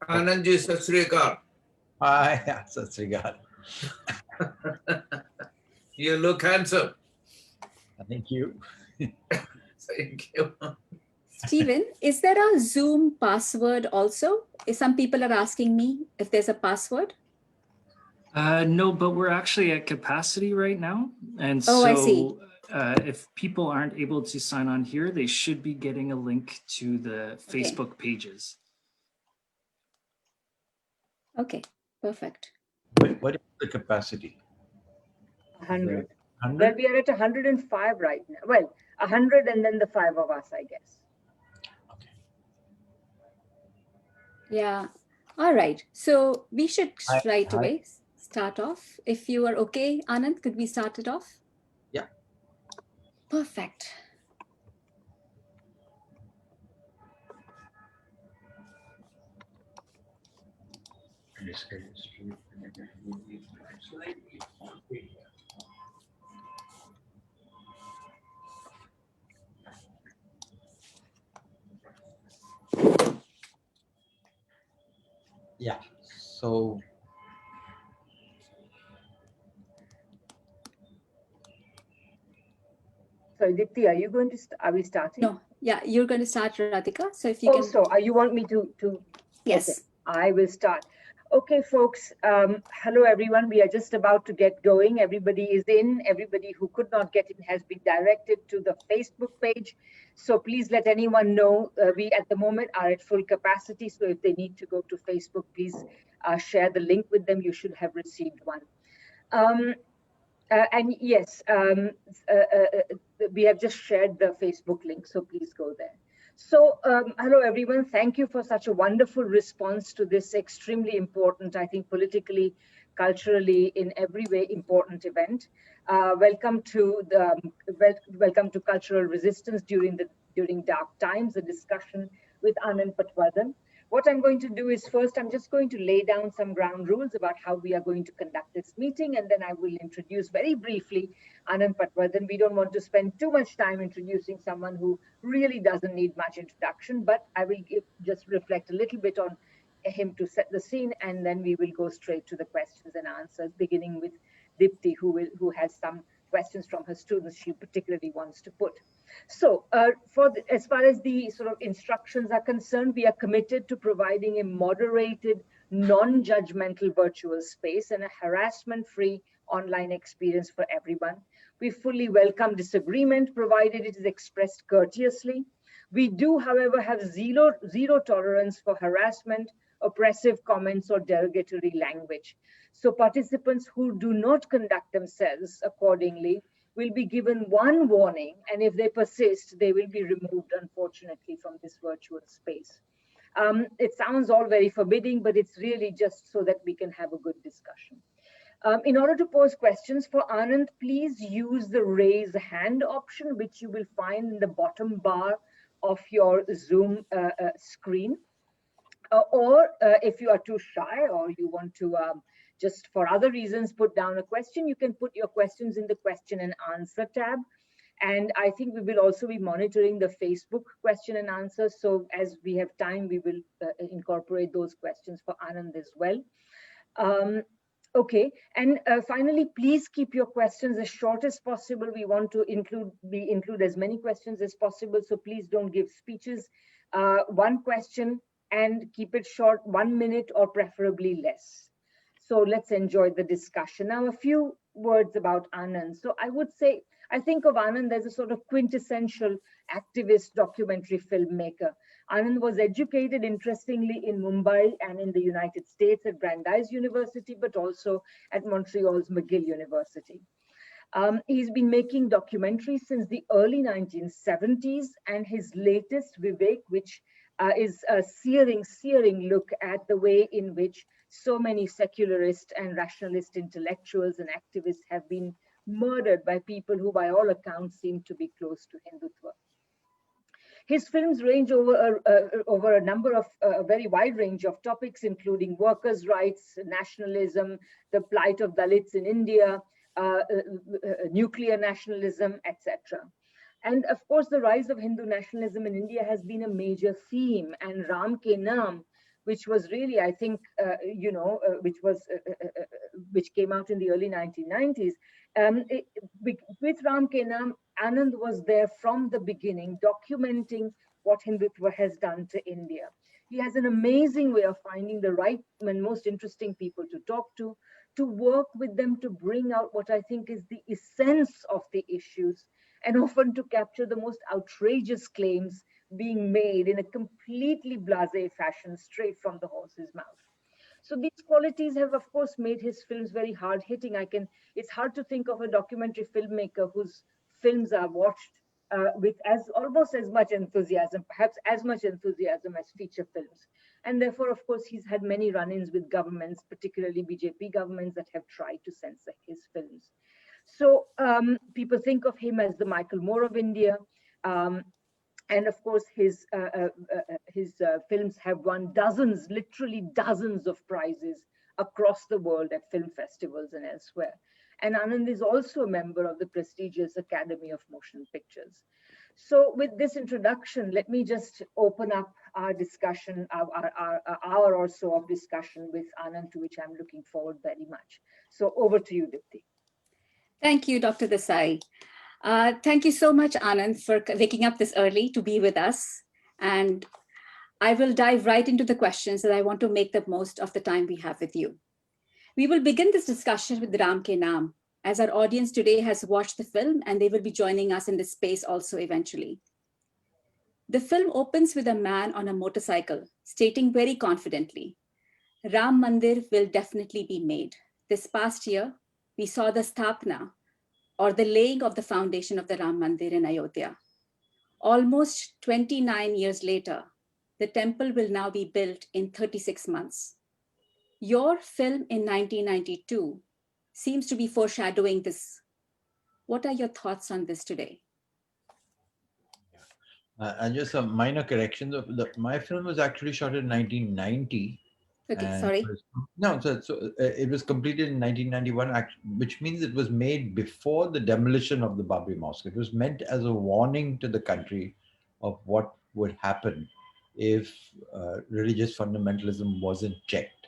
Anand ji, Sat Sri Akal. Hi, Sat Sri Akal. You look handsome. Thank you. Thank you. Stephen, is there a Zoom password also? Some people are asking me if there's a password. No, but we're actually at capacity right now. And Oh, so I see. If people aren't able to sign on here, they should be getting a link to the Facebook pages. Okay, perfect. What is the capacity? 100. 100? Well, we are at 105 right now. Well, 100 and then the 5 of us, I guess. Okay. Yeah. All right. So we should right Hi. away start off. If you are okay, Anand, could we start it off? Yeah. Perfect. Yeah. So Sorry, Dipti, are you going to, are we starting? No. Yeah, you're going to start, Radhika. So if you Oh, can. so you want me to? Yes. Okay, I will start. Okay, folks. Hello, everyone. We are just about to get going. Everybody is in. Everybody who could not get in has been directed to the Facebook page. So please let anyone know. We at the moment are at full capacity. So if they need to go to Facebook, please share the link with them. You should have received one. And yes, we have just shared the Facebook link. So please go there. So, hello, everyone. Thank you for such a wonderful response to this extremely important, I think, politically, culturally, in every way important event. Welcome to Cultural Resistance during Dark Times, a discussion with Anand Patwardhan. What I'm going to do is first, I'm just going to lay down some ground rules about how we are going to conduct this meeting, and then I will introduce very briefly Anand Patwardhan. We don't want to spend too much time introducing someone who really doesn't need much introduction, but I will just reflect a little bit on him to set the scene, and then we will go straight to the questions and answers, beginning with Dipti, who has some questions from her students she particularly wants to put. So as far as the sort of instructions are concerned, we are committed to providing a moderated, non-judgmental virtual space and a harassment-free online experience for everyone. We fully welcome disagreement, provided it is expressed courteously. We do, however, have zero tolerance for harassment, oppressive comments, or derogatory language. So participants who do not conduct themselves accordingly will be given one warning, and if they persist, they will be removed, unfortunately, from this virtual space. It sounds all very forbidding, but it's really just so that we can have a good discussion. In order to pose questions for Anand, please use the raise hand option, which you will find in the bottom bar of your Zoom screen. Or if you are too shy or you want to just for other reasons put down a question, you can put your questions in the question and answer tab. And I think we will also be monitoring the Facebook question and answer. So as we have time, we will incorporate those questions for Anand as well. Okay, and finally, please keep your questions as short as possible. We want to include as many questions as possible. So please don't give speeches. One question and keep it short, 1 minute or preferably less. So let's enjoy the discussion. Now, a few words about Anand. So I would say, I think of Anand as a sort of quintessential activist documentary filmmaker. Anand was educated, interestingly, in Mumbai and in the United States at Brandeis University, but also at Montreal's McGill University. He's been making documentaries since the early 1970s, and his latest, Vivek, which is a searing look at the way in which so many secularist and rationalist intellectuals and activists have been murdered by people who, by all accounts, seem to be close to Hindutva. His films range over a number of a very wide range of topics, including workers' rights, nationalism, the plight of Dalits in India, nuclear nationalism, etc. And of course, the rise of Hindu nationalism in India has been a major theme, and Raam ke naam, which was really, I think, which came out in the early 1990s. With Raam Ke Naam, Anand was there from the beginning, documenting what Hindutva has done to India. He has an amazing way of finding the right and most interesting people to talk to work with them to bring out what I think is the essence of the issues, and often to capture the most outrageous claims being made in a completely blasé fashion, straight from the horse's mouth. So these qualities have, of course, made his films very hard hitting. It's hard to think of a documentary filmmaker whose films are watched with almost as much enthusiasm, perhaps as much enthusiasm as feature films. And therefore, of course, he's had many run-ins with governments, particularly BJP governments, that have tried to censor his films. So people think of him as the Michael Moore of India. And of course, his films have won dozens, literally dozens of prizes across the world at film festivals and elsewhere. And Anand is also a member of the prestigious Academy of Motion Pictures. So with this introduction, let me just open up our discussion, our hour or so of discussion with Anand, to which I'm looking forward very much. So over to you, Dipti. Thank you, Dr. Desai. Thank you so much, Anand, for waking up this early to be with us. And I will dive right into the questions that I want to make the most of the time we have with you. We will begin this discussion with Raam Ke Naam, as our audience today has watched the film and they will be joining us in this space also eventually. The film opens with a man on a motorcycle stating very confidently, Ram Mandir will definitely be made. This past year, we saw the Sthapna, or the laying of the foundation of the Ram Mandir in Ayodhya. Almost 29 years later, the temple will now be built in 36 months. Your film in 1992 seems to be foreshadowing this. What are your thoughts on this today? And just a minor correction. My film was actually shot in 1990. Okay, sorry. It was completed in 1991, which means it was made before the demolition of the Babri Mosque. It was meant as a warning to the country of what would happen if religious fundamentalism wasn't checked.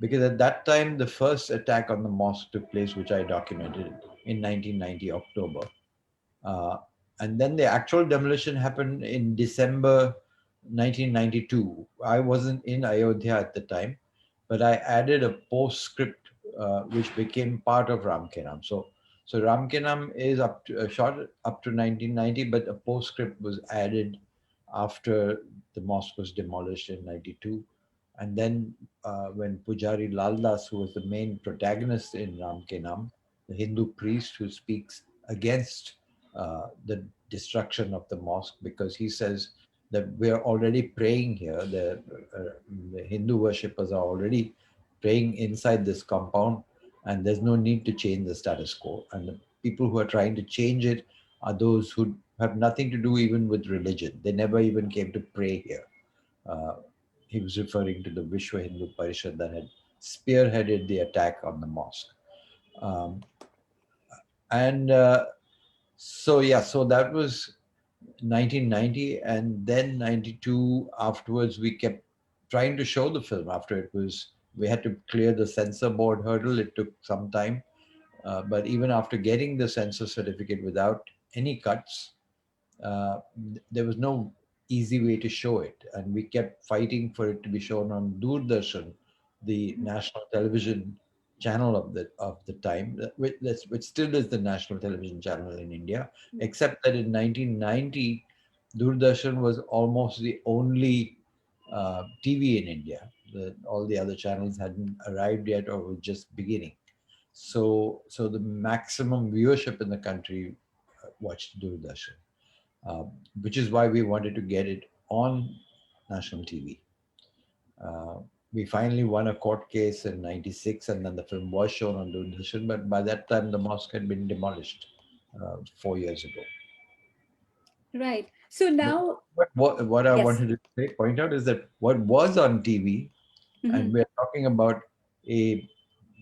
Because at that time, the first attack on the mosque took place, which I documented in 1990, October. And then the actual demolition happened in December 1992. I wasn't in Ayodhya at the time, but I added a postscript which became part of Raam Ke Naam. So Raam Ke Naam is shot up to 1990, but a postscript was added after the mosque was demolished in 92. And then when Pujari Lal Das, who was the main protagonist in Raam Ke Naam, the Hindu priest who speaks against the destruction of the mosque, because he says that we're already praying here. The Hindu worshippers are already praying inside this compound, and there's no need to change the status quo. And the people who are trying to change it are those who have nothing to do even with religion. They never even came to pray here. He was referring to the Vishwa Hindu Parishad that had spearheaded the attack on the mosque. So that was 1990, and then 92 afterwards, we kept trying to show the film. After we had to clear the censor board hurdle. It took some time, but even after getting the censor certificate without any cuts, there was no easy way to show it, and we kept fighting for it to be shown on Doordarshan, the national television channel of the time, which still is the national television channel in India, except that in 1990, Doordarshan was almost the only TV in India. All the other channels hadn't arrived yet or were just beginning. So the maximum viewership in the country watched Doordarshan, which is why we wanted to get it on national TV. We finally won a court case in 96, and then the film was shown on Doordarshan, but by that time the mosque had been demolished 4 years ago. Right. So now... What I wanted to point out is that what was on TV, and we're talking about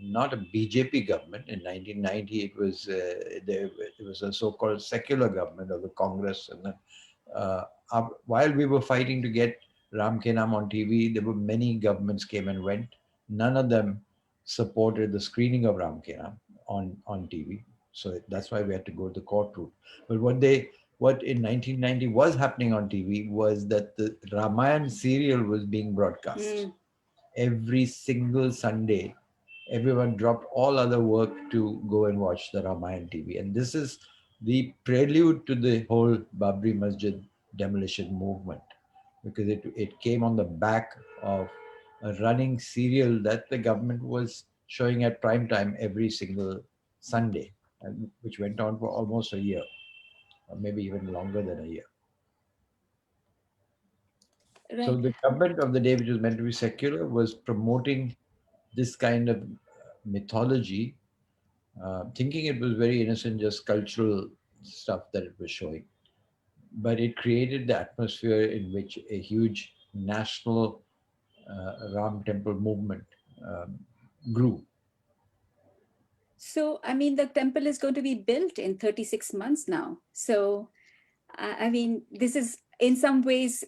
not a BJP government. In 1990, it was a so-called secular government of the Congress. And then, while we were fighting to get Ram Ke Naam on TV. There were many governments came and went. None of them supported the screening of Ram Ke Naam on TV. So that's why we had to go the court route. But what in 1990 was happening on TV was that the Ramayan serial was being broadcast every single Sunday. Everyone dropped all other work to go and watch the Ramayan TV. And this is the prelude to the whole Babri Masjid demolition movement, because it came on the back of a running serial that the government was showing at prime time every single Sunday, which went on for almost a year, or maybe even longer than a year. So Right. the government of the day, which was meant to be secular, was promoting this kind of mythology, thinking it was very innocent, just cultural stuff that it was showing. But it created the atmosphere in which a huge national Ram temple movement grew. So, I mean, the temple is going to be built in 36 months now. So, I mean, this is in some ways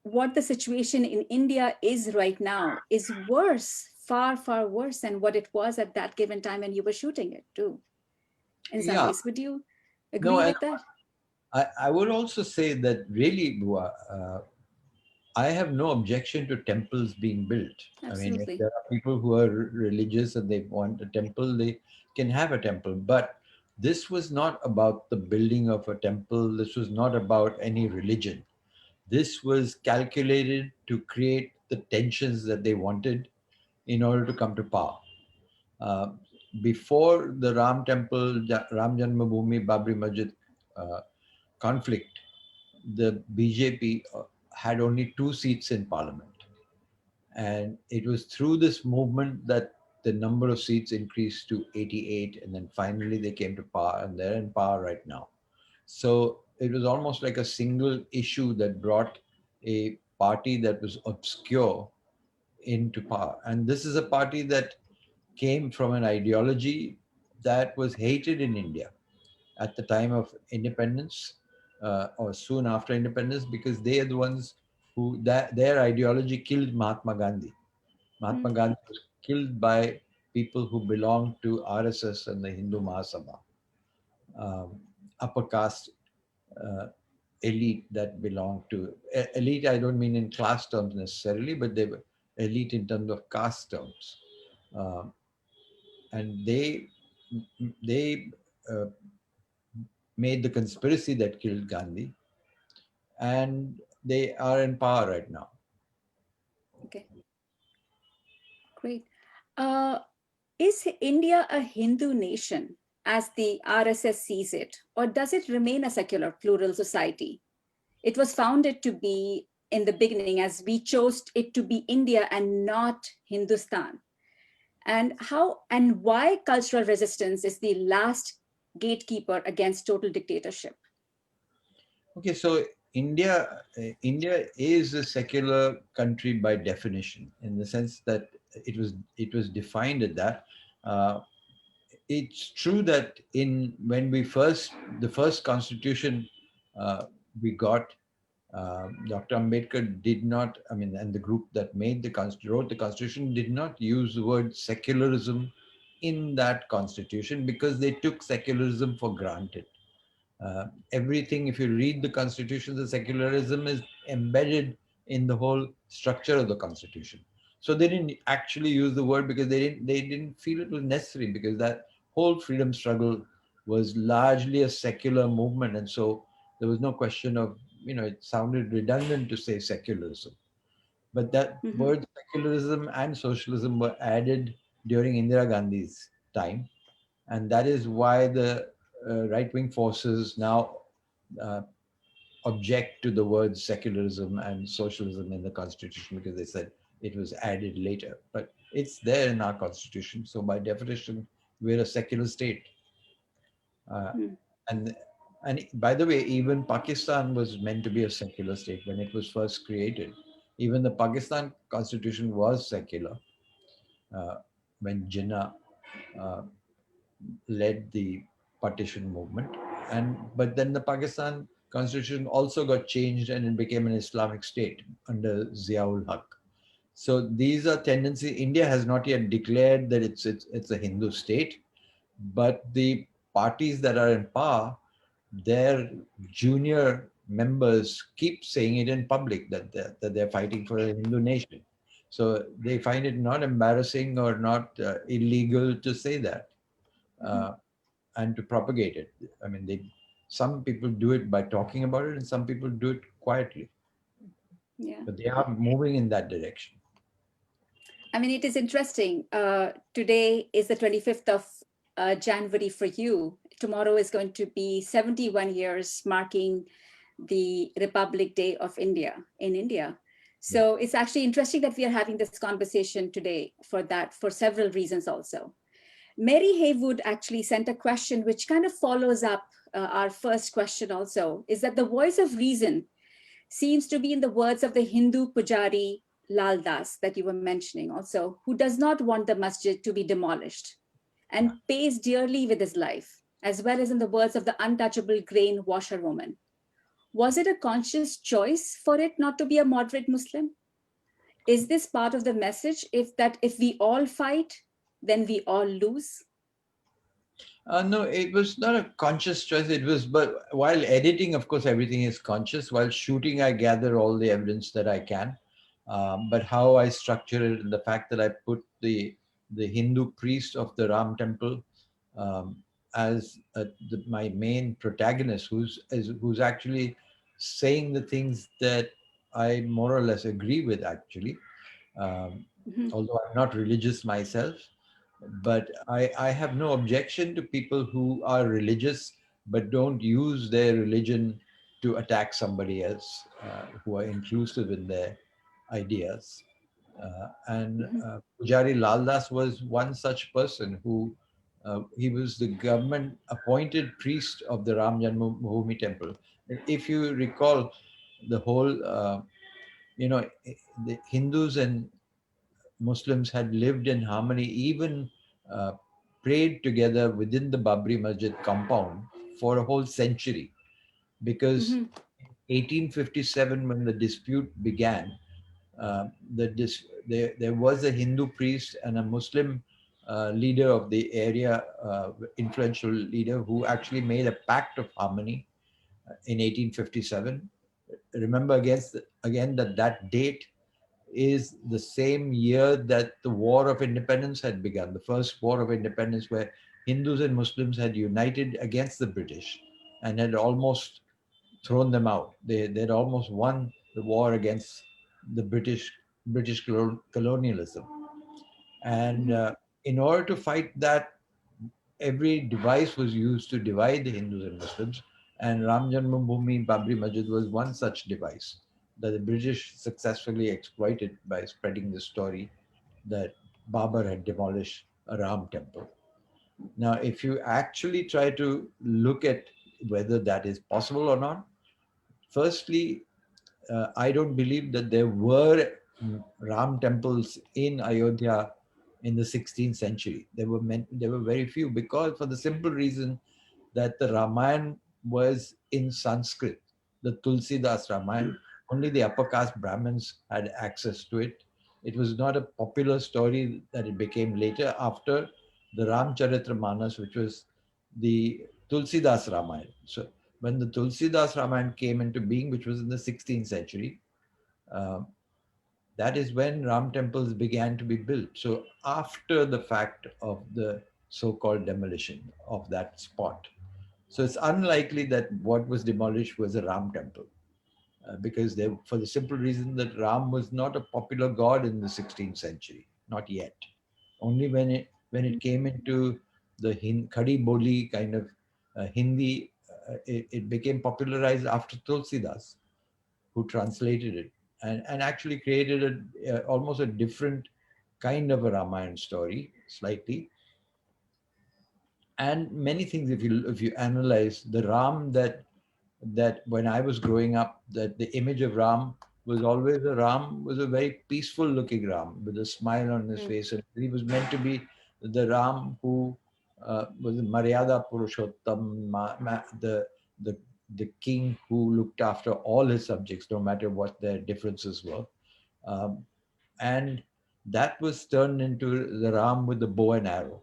what the situation in India is right now is worse, far, far worse than what it was at that given time when you were shooting it too. In some Yeah, ways, would you agree no, and with that? I would also say that really, I have no objection to temples being built. I mean, if Absolutely. there are people who are religious and they want a temple, they can have a temple. But this was not about the building of a temple. This was not about any religion. This was calculated to create the tensions that they wanted in order to come to power. Uh, Before the Ram temple, Ram Janmabhoomi, Babri Masjid conflict, the BJP had only 2 seats in parliament. And it was through this movement that the number of seats increased to 88. And then finally they came to power, and they're in power right now. So it was almost like a single issue that brought a party that was obscure into power. And this is a party that came from an ideology that was hated in India at the time of independence, or soon after independence, because they are the ones who, their ideology killed Mahatma Gandhi. Mahatma Mm. Gandhi was killed by people who belonged to RSS and the Hindu Mahasabha, upper caste uh, elite that belonged to elite. I don't mean in class terms necessarily, but they were elite in terms of caste terms, um, and they uh, made the conspiracy that killed Gandhi, and they are in power right now. Okay, great. Uh, is India a Hindu nation as the RSS sees it, or does it remain a secular, plural society? It was founded to be in the beginning as we chose it to be India and not Hindustan. And how and why cultural resistance is the last gatekeeper against total dictatorship. Okay, so India is a secular country by definition, in the sense that it was defined at that. Uh, it's true that in when we first the first constitution we got, Dr. Ambedkar did not, I mean, and the group that made wrote the constitution did not use the word secularism in that constitution, because they took secularism for granted. Everything, if you read the constitution, the secularism is embedded in the whole structure of the constitution. So they didn't actually use the word because they didn't feel it was necessary, because that whole freedom struggle was largely a secular movement. And so there was no question of, it sounded redundant to say secularism. But that Mhm. word secularism and socialism were added during Indira Gandhi's time. And that is why the right-wing forces now uh, object to the words secularism and socialism in the constitution, because they said it was added later. But it's there in our constitution. So by definition, we're a secular state. Uh, Mm. and and by the way, even Pakistan was meant to be a secular state when it was first created. Even the Pakistan constitution was secular uh, when Jinnah uh, led the partition movement. But then the Pakistan constitution also got changed and it became an Islamic state under Ziaul Haq. So these are tendencies. India has not yet declared that it's a Hindu state, but the parties that are in power, their junior members keep saying it in public that they're fighting for a Hindu nation. So they find it not embarrassing or not illegal to say that and to propagate it. I mean, some people do it by talking about it and some people do it quietly, Yeah. but they are moving in that direction. I mean, it is interesting. Today is the 25th of January for you. Tomorrow is going to be 71 years marking the Republic Day of India in India. So it's actually interesting that we are having this conversation today for several reasons also. Mary Haywood actually sent a question which kind of follows up our first question also, is that the voice of reason seems to be in the words of the Hindu Pujari Lal Das that you were mentioning also, who does not want the masjid to be demolished and pays dearly with his life, as well as in the words of the untouchable grain washerwoman. Was it a conscious choice for it not to be a moderate Muslim? Is this part of the message if we all fight, then we all lose? No, it was not a conscious choice. It was, but while editing, of course, everything is conscious. While shooting, I gather all the evidence that I can. But how I structure it, and the fact that I put the Hindu priest of the Ram temple as my main protagonist, who's actually saying the things that I more or less agree with, actually. Although I'm not religious myself, but I have no objection to people who are religious but don't use their religion to attack somebody else, who are inclusive in their ideas. Pujari Lal Das was one such person who he was the government appointed priest of the Ram Janmabhoomi temple. If you recall, the whole, the Hindus and Muslims had lived in harmony, even uh, prayed together within the Babri Masjid compound for a whole century. Because 1857, when the dispute began, there was a Hindu priest and a Muslim leader of the area, influential leader, who actually made a pact of harmony in 1857. Remember again that date is the same year that the War of Independence had begun, the first War of Independence, where Hindus and Muslims had united against the British and had almost thrown them out. They'd almost won the war against the British colonialism. And in order to fight that, every device was used to divide the Hindus and Muslims. And Ram Janmabhoomi Babri Masjid was one such device that the British successfully exploited by spreading the story that Babur had demolished a Ram temple. Now, if you actually try to look at whether that is possible or not, firstly, I don't believe that there were Ram temples in Ayodhya in the 16th century. There were very few, because for the simple reason that the Ramayana was in Sanskrit, the Tulsidas Ramayana. Only the upper caste Brahmins had access to it. It was not a popular story that it became later after the Ramcharitra-manas, which was the Tulsidas Ramayana. So when the Tulsidas Ramayana came into being, which was in the 16th century, that is when Ram temples began to be built. So after the fact of the so-called demolition of that spot. So it's unlikely that what was demolished was a Ram temple, because for the simple reason that Ram was not a popular god in the 16th century, not yet. Only when it came into the Khadi Boli kind of Hindi, it became popularized after Tulsidas, who translated it and actually created almost a different kind of a Ramayana story, slightly. And many things, if you analyze the Ram that when I was growing up, that the image of Ram was always a very peaceful looking Ram with a smile on his face, and he was meant to be the Ram who was Maryada Purushottam, the the king who looked after all his subjects, no matter what their differences were. Um, and that was turned into the Ram with the bow and arrow.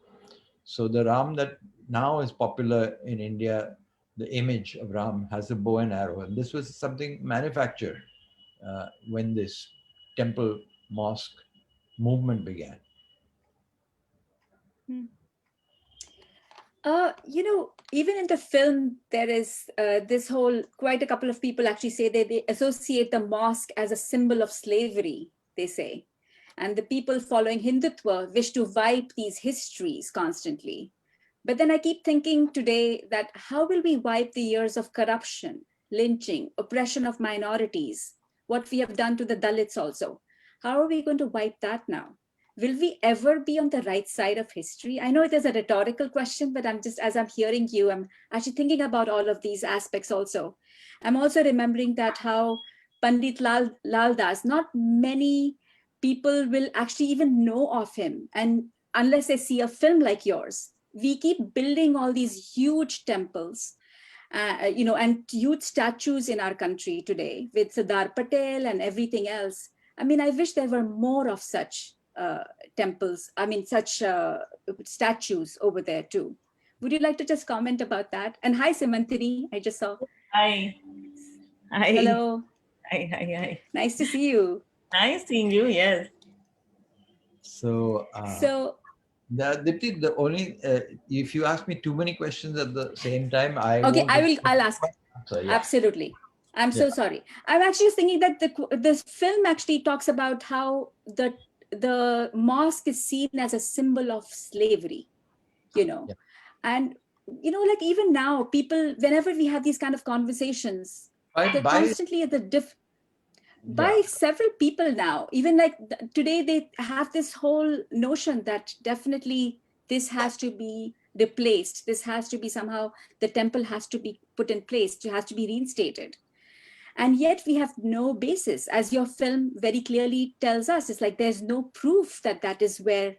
So the Ram that now is popular in India, the image of Ram has a bow and arrow. And this was something manufactured when this temple mosque movement began. Even in the film, there is this whole, quite a couple of people actually say they associate the mosque as a symbol of slavery, they say. And the people following Hindutva wish to wipe these histories constantly. But then I keep thinking today that how will we wipe the years of corruption, lynching, oppression of minorities, what we have done to the Dalits also? How are we going to wipe that now? Will we ever be on the right side of history? I know it is a rhetorical question, but as I'm hearing you, I'm actually thinking about all of these aspects also. I'm also remembering that how Pandit Lal Das, not many people will actually even know of him. And unless they see a film like yours, we keep building all these huge temples, and huge statues in our country today with Sardar Patel and everything else. I mean, I wish there were more of such temples, such statues over there too. Would you like to just comment about that? And hi, Simantini, I just saw. Hi. Hi. Hello. Hi. Nice to see you. Nice seeing you, yes. So, Dipti, the only, if you ask me too many questions at the same time, I'll ask. So, yeah. Absolutely. I'm so sorry. I'm actually thinking that this film actually talks about how the mosque is seen as a symbol of slavery, and like even now people, whenever we have these kind of conversations, they're constantly at the by several people now, even like today, they have this whole notion that definitely this has to be replaced. This has to be somehow, the temple has to be put in place, it has to be reinstated. And yet we have no basis, as your film very clearly tells us. It's like there's no proof that that is where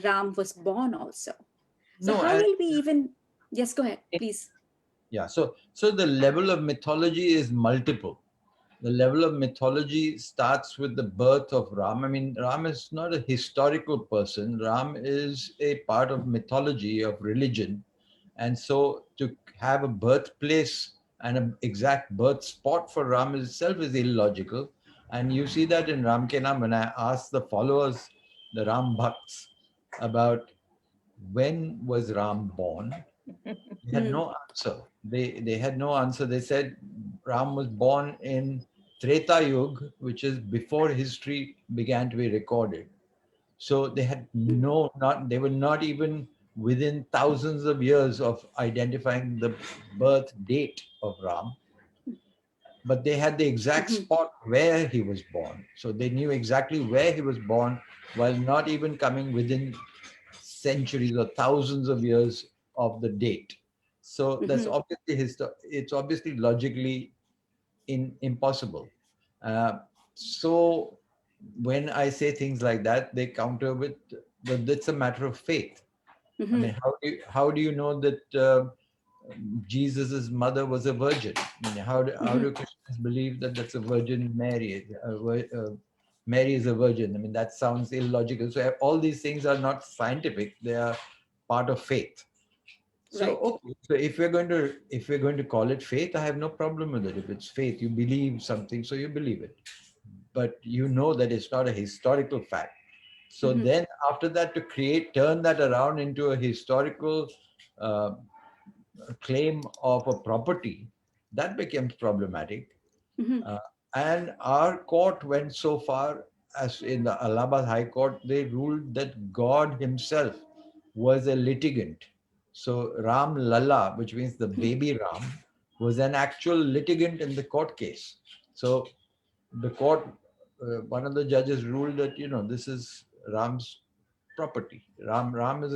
Ram was born also. So how will we even, yes, go ahead, please. Yeah, so the level of mythology is multiple. The level of mythology starts with the birth of Ram. I mean, Ram is not a historical person. Ram is a part of mythology, of religion. And so to have a birthplace and an exact birth spot for Ram itself is illogical. And you see that in Ram Ke Naam, when I asked the followers, the Ram Bhakts, about when was Ram born, they had no answer. They had no answer. They said Ram was born in Treta Yuga, which is before history began to be recorded. So they had they were not even within thousands of years of identifying the birth date of Ram, but they had the exact spot where he was born. So they knew exactly where he was born while not even coming within centuries or thousands of years of the date. So that's obviously it's obviously logically impossible. So when I say things like that, they counter with that it's a matter of faith. I mean, how do you know that Jesus's mother was a virgin? I mean, how do Christians believe that that's a Virgin Mary? Mary is a virgin. I mean, that sounds illogical. So all these things are not scientific; they are part of faith. So okay, so if we're going to call it faith, I have no problem with it. If it's faith, you believe something, so you believe it. But you know that it's not a historical fact. So then after that, to turn that around into a historical claim of a property, that becomes problematic. And our court went so far as in the Allahabad High Court, they ruled that God himself was a litigant. So Ram Lalla, which means the baby Ram, was an actual litigant in the court case. So the court, one of the judges ruled that, this is Ram's property. Ram is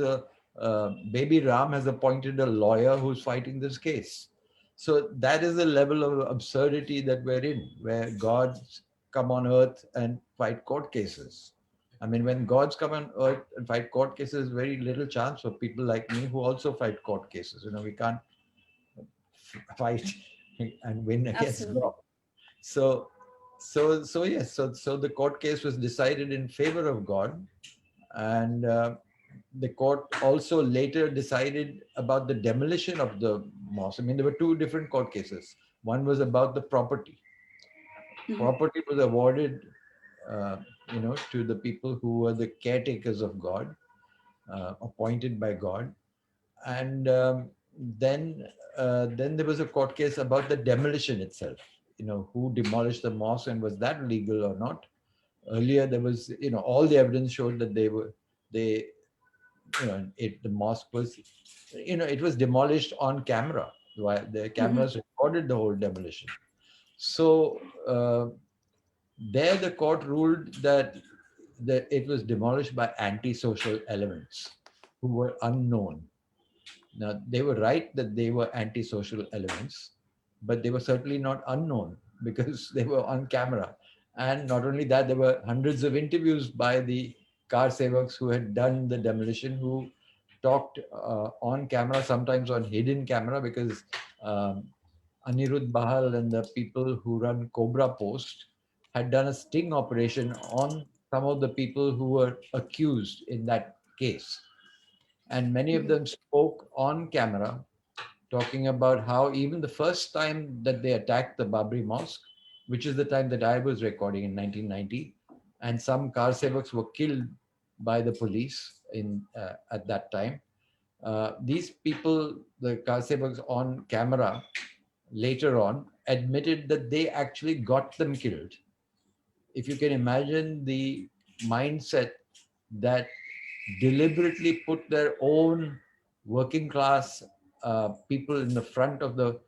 baby Ram has appointed a lawyer who's fighting this case. So that is the level of absurdity that we're in, where gods come on earth and fight court cases. I mean, when gods come on earth and fight court cases, very little chance for people like me who also fight court cases. We can't fight and win against Absolutely. God. So yes, so the court case was decided in favor of God, and the court also later decided about the demolition of the mosque. I mean, there were two different court cases. One was about the property. Mhm. Property was awarded, to the people who were the caretakers of God, appointed by God, and then there was a court case about the demolition itself. Who demolished the mosque and was that legal or not? Earlier, there was, all the evidence showed that the mosque was, it was demolished on camera. The cameras recorded the whole demolition. So there, the court ruled that it was demolished by antisocial elements who were unknown. Now, they were right that they were antisocial elements, but they were certainly not unknown because they were on camera. And not only that, there were hundreds of interviews by the car sevaks who had done the demolition, who talked on camera, sometimes on hidden camera, because um, Anirudh Bahal and the people who run Cobra Post had done a sting operation on some of the people who were accused in that case. And many of them spoke on camera, talking about how even the first time that they attacked the Babri Mosque, which is the time that I was recording in 1990, and some car sevaks were killed by the police at that time. These people, the car sevaks on camera, later on admitted that they actually got them killed. If you can imagine the mindset that deliberately put their own working class people in the front of the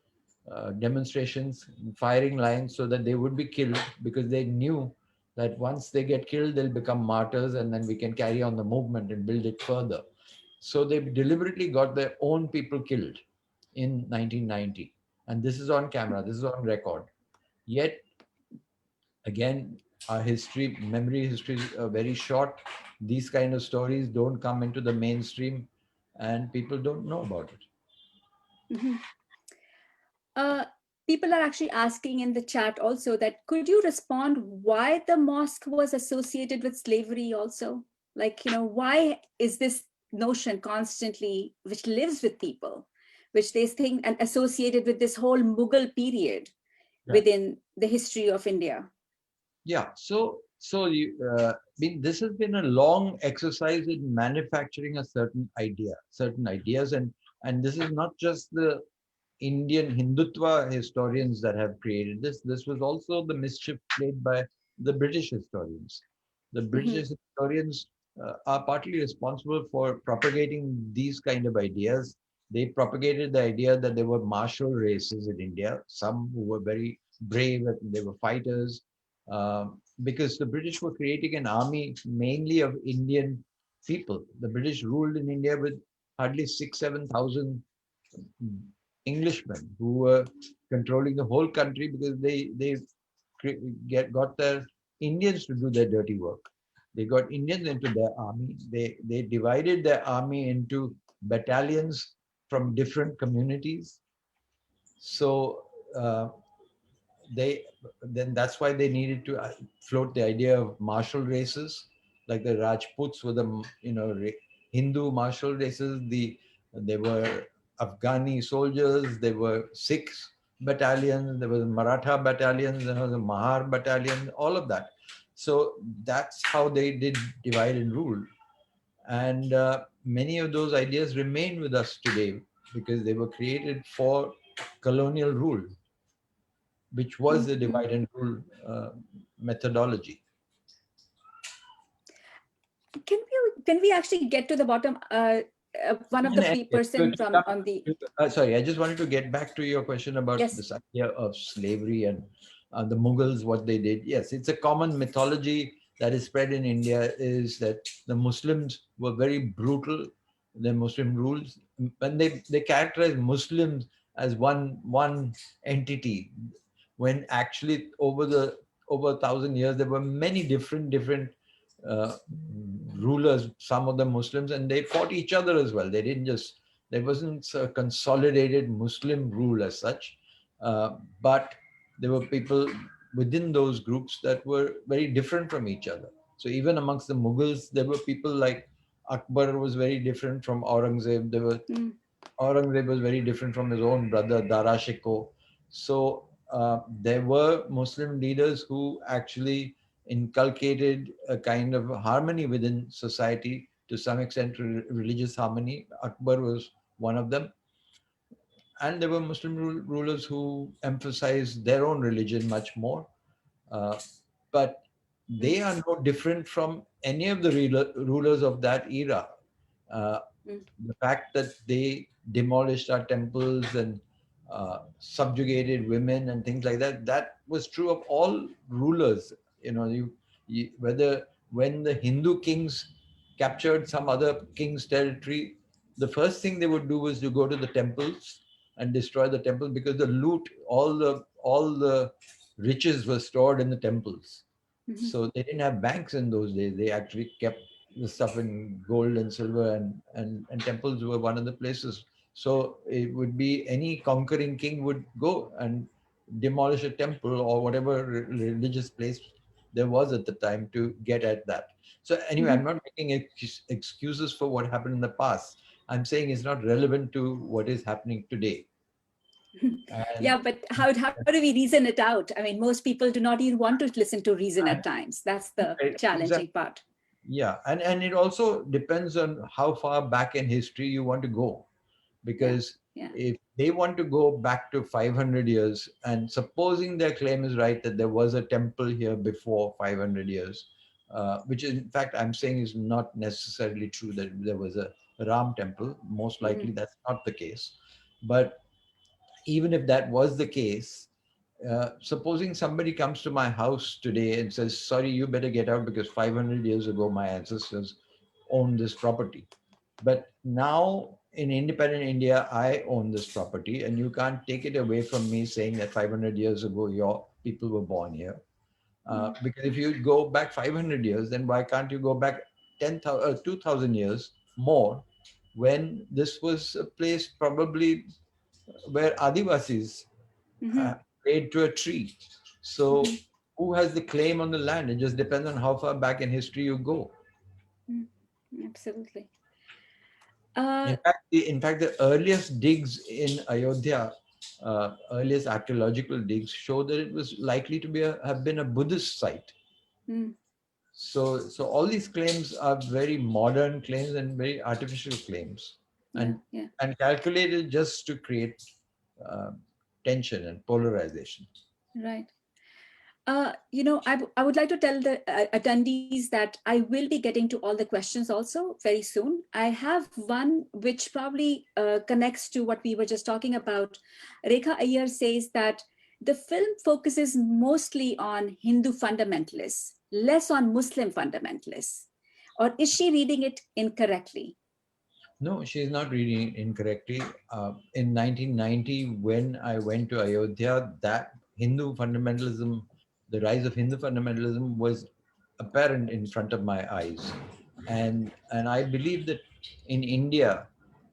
demonstrations, firing lines, so that they would be killed, because they knew that once they get killed, they'll become martyrs, and then we can carry on the movement and build it further. So they deliberately got their own people killed in 1990. And this is on camera, this is on record. Yet, again, our memory history is very short. These kind of stories don't come into the mainstream and people don't know about it. Mhm. People are actually asking in the chat also that could you respond why the mosque was associated with slavery also? Like, why is this notion constantly, which lives with people, which they think and associated with this whole Mughal period within the history of India? Yeah. I mean, this has been a long exercise in manufacturing a certain certain ideas, and this is not just the Indian Hindutva historians that have created this. This was also the mischief played by the British historians. The British historians are partly responsible for propagating these kind of ideas. They propagated the idea that there were martial races in India, some who were very brave, and they were fighters, because the British were creating an army mainly of Indian people. The British ruled in India with hardly 7,000 Englishmen who were controlling the whole country, because they got their Indians to do their dirty work. They got Indians into their army. They divided their army into battalions from different communities. So that's why they needed to float the idea of martial races, like the Rajputs were the Hindu martial races. There were Afghani soldiers, there were Sikhs battalions, there was Maratha battalions, there was a Mahar battalion, all of that. So that's how they did divide and rule. And many of those ideas remain with us today because they were created for colonial rule, which was the divide and rule methodology. Can we actually get to the bottom? One of the person from on the sorry, I just wanted to get back to your question about this idea of slavery and the Mughals, what they did. Yes, it's a common mythology that is spread in India, is that the Muslims were very brutal. The Muslim rules, when they characterize Muslims as one entity, when actually over 1,000 years there were many different uh, rulers, some of them Muslims, and they fought each other as well. There wasn't a consolidated Muslim rule as such. But there were people within those groups that were very different from each other. So even amongst the Mughals, there were people like Akbar was very different from Aurangzeb. Mm. Aurangzeb was very different from his own brother Dara Shikoh. So there were Muslim leaders who actually inculcated a kind of harmony within society, to some extent religious harmony. Akbar was one of them. And there were Muslim rulers who emphasized their own religion much more. Uh, but they are no different from any of the rulers of that era. Uh, Mm. the fact that they demolished our temples and subjugated women and things like that, that was true of all rulers. You know, whether when the Hindu kings captured some other king's territory, the first thing they would do was to go to the temples and destroy the temple, because the loot, all the riches were stored in the temples. Mhm. So they didn't have banks in those days. They actually kept the stuff in gold and silver, and temples were one of the places. So it would be any conquering king would go and demolish a temple or whatever religious place there was at the time to get at that. So anyway, I'm not making excuses for what happened in the past. I'm saying it's not relevant to what is happening today. And Yeah, but how do we reason it out? I mean, most people do not even want to listen to reason at times. That's the challenging part. yeah, and it also depends on how far back in history you want to go, because Yeah. if they want to go back to 500 years, and supposing their claim is right that there was a temple here before 500 years, which in fact I'm saying is not necessarily true, that there was a Ram temple. Most likely that's not the case. But even if that was the case, supposing somebody comes to my house today and says, sorry, you better get out because 500 years ago my ancestors owned this property. But now in independent India, I own this property, and you can't take it away from me saying that 500 years ago your people were born here. Because if you go back 500 years, then why can't you go back 2,000 years more, when this was a place probably where Adivasis Mhm. prayed to a tree. So who has the claim on the land? It just depends on how far back in history you go. Mm. Absolutely. In fact, the earliest digs in Ayodhya, earliest archaeological digs, show that it was likely to have been a Buddhist site. Mm. So all these claims are very modern claims and very artificial claims, Yeah, and yeah. and calculated just to create uh, tension and polarization. Right. I would like to tell the attendees that I will be getting to all the questions also very soon. I have one which probably connects to what we were just talking about. Rekha Iyer says that the film focuses mostly on Hindu fundamentalists, less on Muslim fundamentalists. Or is she reading it incorrectly? No, she's not reading incorrectly. In 1990, when I went to Ayodhya, that Hindu fundamentalism, the rise of Hindu fundamentalism was apparent in front of my eyes. And I believe that in India,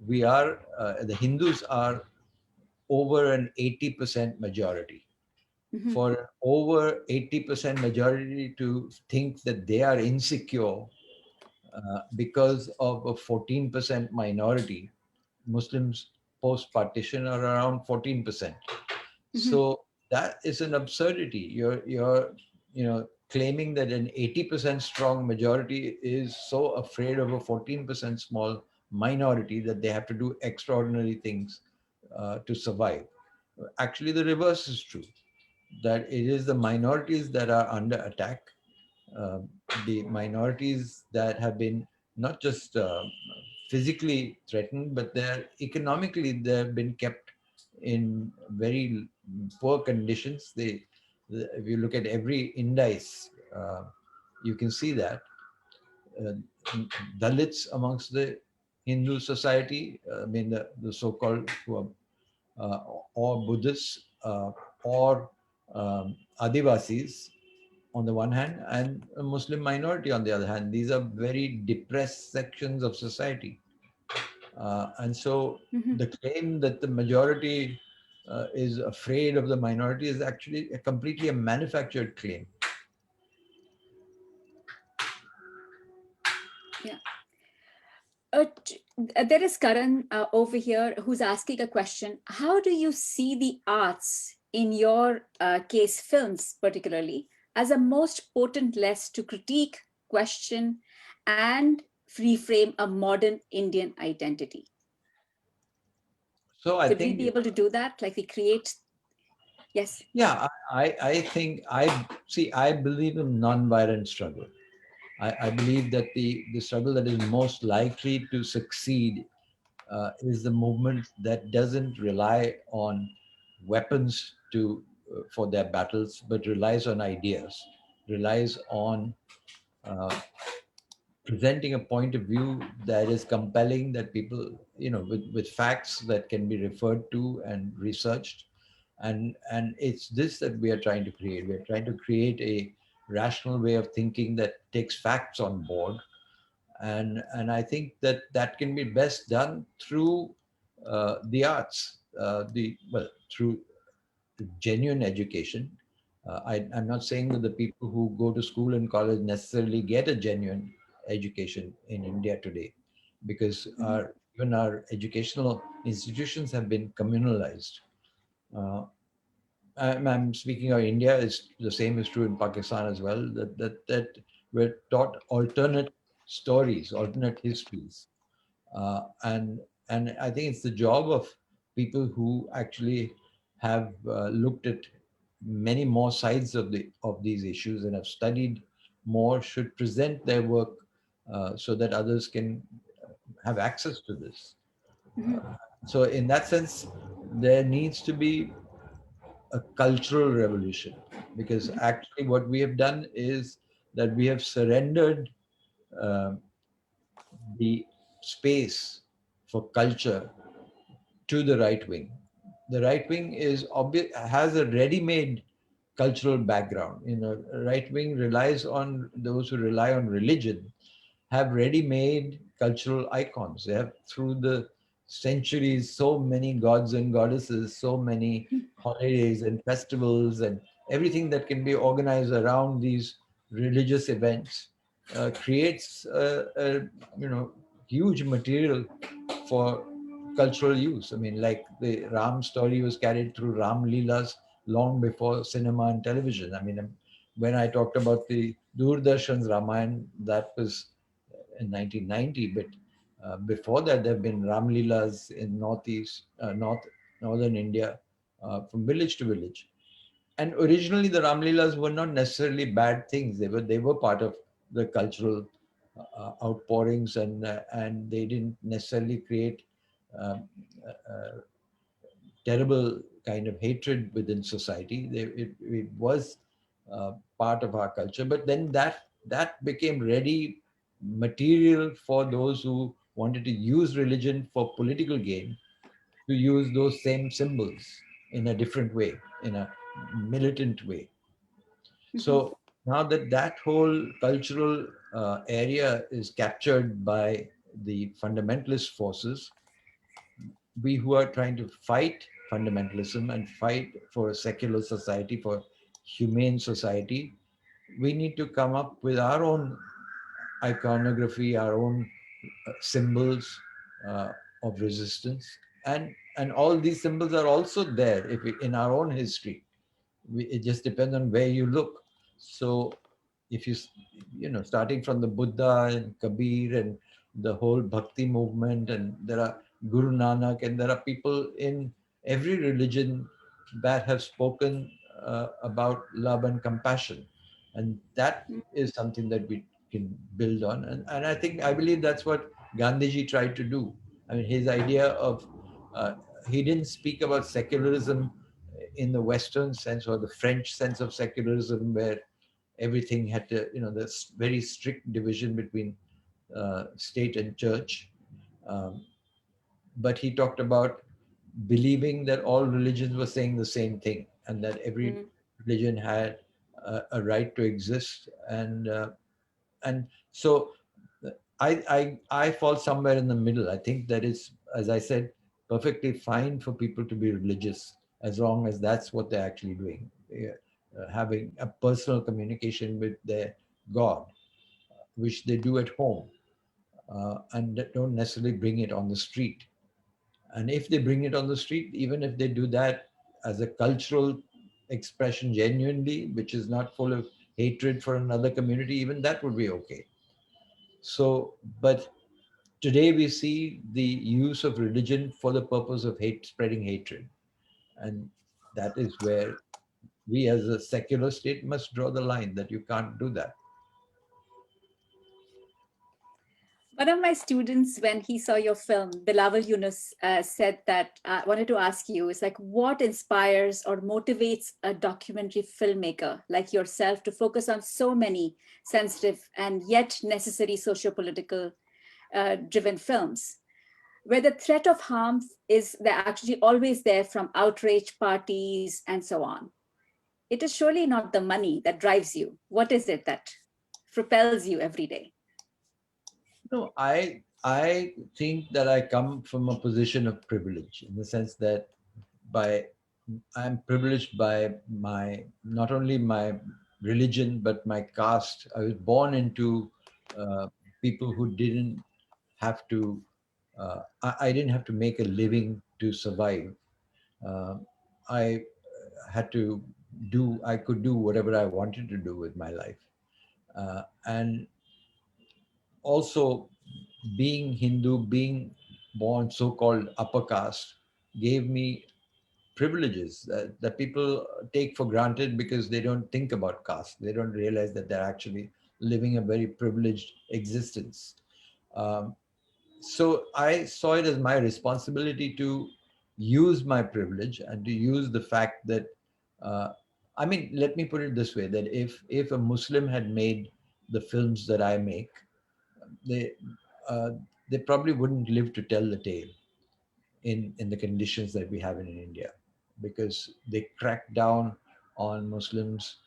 the Hindus are over an 80% majority. Mhm. For an over 80% majority to think that they are insecure because of a 14% minority, Muslims post partition are around 14%. Mhm. So that is an absurdity. You're claiming that an 80% strong majority is so afraid of a 14% small minority that they have to do extraordinary things to survive. Actually, the reverse is true, that it is the minorities that are under attack, uh, the minorities that have been not just physically threatened, but they've been kept in very poor conditions. If you look at every indice, you can see that uh, Dalits amongst the Hindu society, the so-called who are, uh, or Buddhists, or Adivasis, on the one hand, and a Muslim minority on the other hand. These are very depressed sections of society. And so Mhm. the claim that the majority is afraid of the minority is actually completely a manufactured claim. Yeah. There is Karan over here who's asking a question. How do you see the arts in your case, films particularly, as a most potent lens to critique, question, and reframe a modern Indian identity? So I Could we think, be able to do that? Like we create, yes. yeah, I think I believe in non-violent struggle. I believe that the struggle that is most likely to succeed is the movement that doesn't rely on weapons for their battles, but relies on ideas, relies on uh, presenting a point of view that is compelling, that people, with facts that can be referred to and researched. And it's this that we are trying to create. We're trying to create a rational way of thinking that takes facts on board. And I think that that can be best done through the arts, through genuine education. I'm not saying that the people who go to school and college necessarily get a genuine education in India today, because even our educational institutions have been communalized. Uh, I'm speaking of India. Is the same is true in Pakistan as well. That we're taught alternate stories, alternate histories, and I think it's the job of people who actually have looked at many more sides of these issues and have studied more, should present their work so that others can have access to this. So in that sense, there needs to be a cultural revolution, because actually what we have done is that we have surrendered uh, the space for culture to the right wing. The right wing has a ready-made cultural background. Right wing relies on those who rely on religion have ready-made cultural icons. They have, through the centuries, so many gods and goddesses, so many holidays and festivals, and everything that can be organized around these religious events creates huge material for cultural use. I mean, like the Ram story was carried through Ram Leelas long before cinema and television. I mean, when I talked about the Doordarshan's Ramayan, that was in 1990, but before that, there have been Ram Leelas in northern India, from village to village. And originally, the Ram Leelas were not necessarily bad things. They were part of the cultural outpourings, and they didn't necessarily create um, terrible kind of hatred within society. It was part of our culture, but then that became ready material for those who wanted to use religion for political gain, to use those same symbols in a different way, in a militant way. So now that whole cultural area is captured by the fundamentalist forces, we who are trying to fight fundamentalism and fight for a secular society, for humane society, we need to come up with our own iconography, our own symbols uh, of resistance. And all these symbols are also there in our own history. It just depends on where you look. So if starting from the Buddha and Kabir and the whole Bhakti movement, and there are Guru Nanak, and there are people in every religion that have spoken about love and compassion. And that is something that we can build on. And I believe that's what Gandhiji tried to do. I mean, his idea of, he didn't speak about secularism in the Western sense or the French sense of secularism, where everything had to, this very strict division between state and church. Um, but he talked about believing that all religions were saying the same thing, and that every religion had a right to exist. And so I fall somewhere in the middle. I think that is, as I said, perfectly fine for people to be religious, as long as that's what they're actually doing. Having a personal communication with their God, which they do at home, and don't necessarily bring it on the street. And if they bring it on the street, even if they do that as a cultural expression genuinely, which is not full of hatred for another community, even that would be okay. So, but today we see the use of religion for the purpose of spreading hatred. And that is where we as a secular state must draw the line that you can't do that. One of my students, when he saw your film, Bilawal Yunus, said that I wanted to ask you, is like, what inspires or motivates a documentary filmmaker like yourself to focus on so many sensitive and yet necessary socio-political driven films, where the threat of harm is they're actually always there from outrage parties and so on. It is surely not the money that drives you. What is it that propels you every day? No, I think that I come from a position of privilege in the sense that I'm privileged by my not only my religion but my caste. I was born into people who didn't have to. I didn't have to make a living to survive. Uh, I had to do. I could do whatever I wanted to do with my life, and also being Hindu, being born so-called upper caste, gave me privileges that people take for granted because they don't think about caste. They don't realize that they're actually living a very privileged existence. Um, so I saw it as my responsibility to use my privilege and to use the fact that, I mean, let me put it this way, that if a Muslim had made the films that I make, they uh, they probably wouldn't live to tell the tale in the conditions that we have in India, because they crack down on Muslims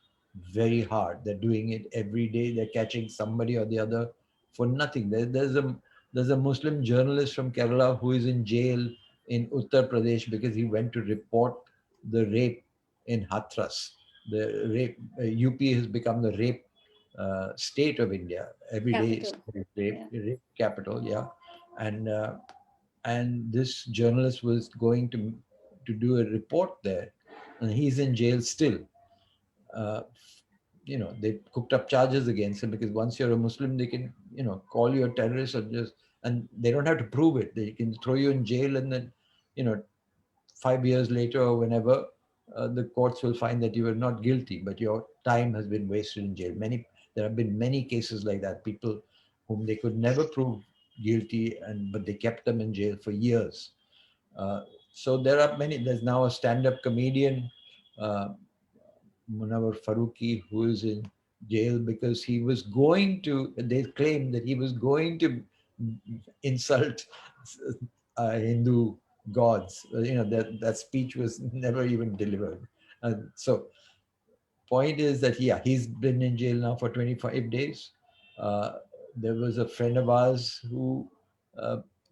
very hard. They're doing it every day. They're catching somebody or the other for nothing. There's a Muslim journalist from Kerala who is in jail in Uttar Pradesh because he went to report the rape in Hathras. The rape UP has become the rape state of India. Every day is Capital. rape capital, yeah. And this journalist was going to do a report there, and he's in jail still. Uh, they cooked up charges against him because once you're a Muslim, they can call you a terrorist and they don't have to prove it. They can throw you in jail, and then 5 years later or whenever, the courts will find that you are not guilty, but your time has been wasted in jail. There have been many cases like that, people whom they could never prove guilty, but they kept them in jail for years. So there are many. There's now a stand-up comedian, uh, Munawar Faruqi, who is in jail because they claim that he was going to insult Hindu gods. That speech was never even delivered. So point is that, yeah, he's been in jail now for 25 days. Uh, there was a friend of ours who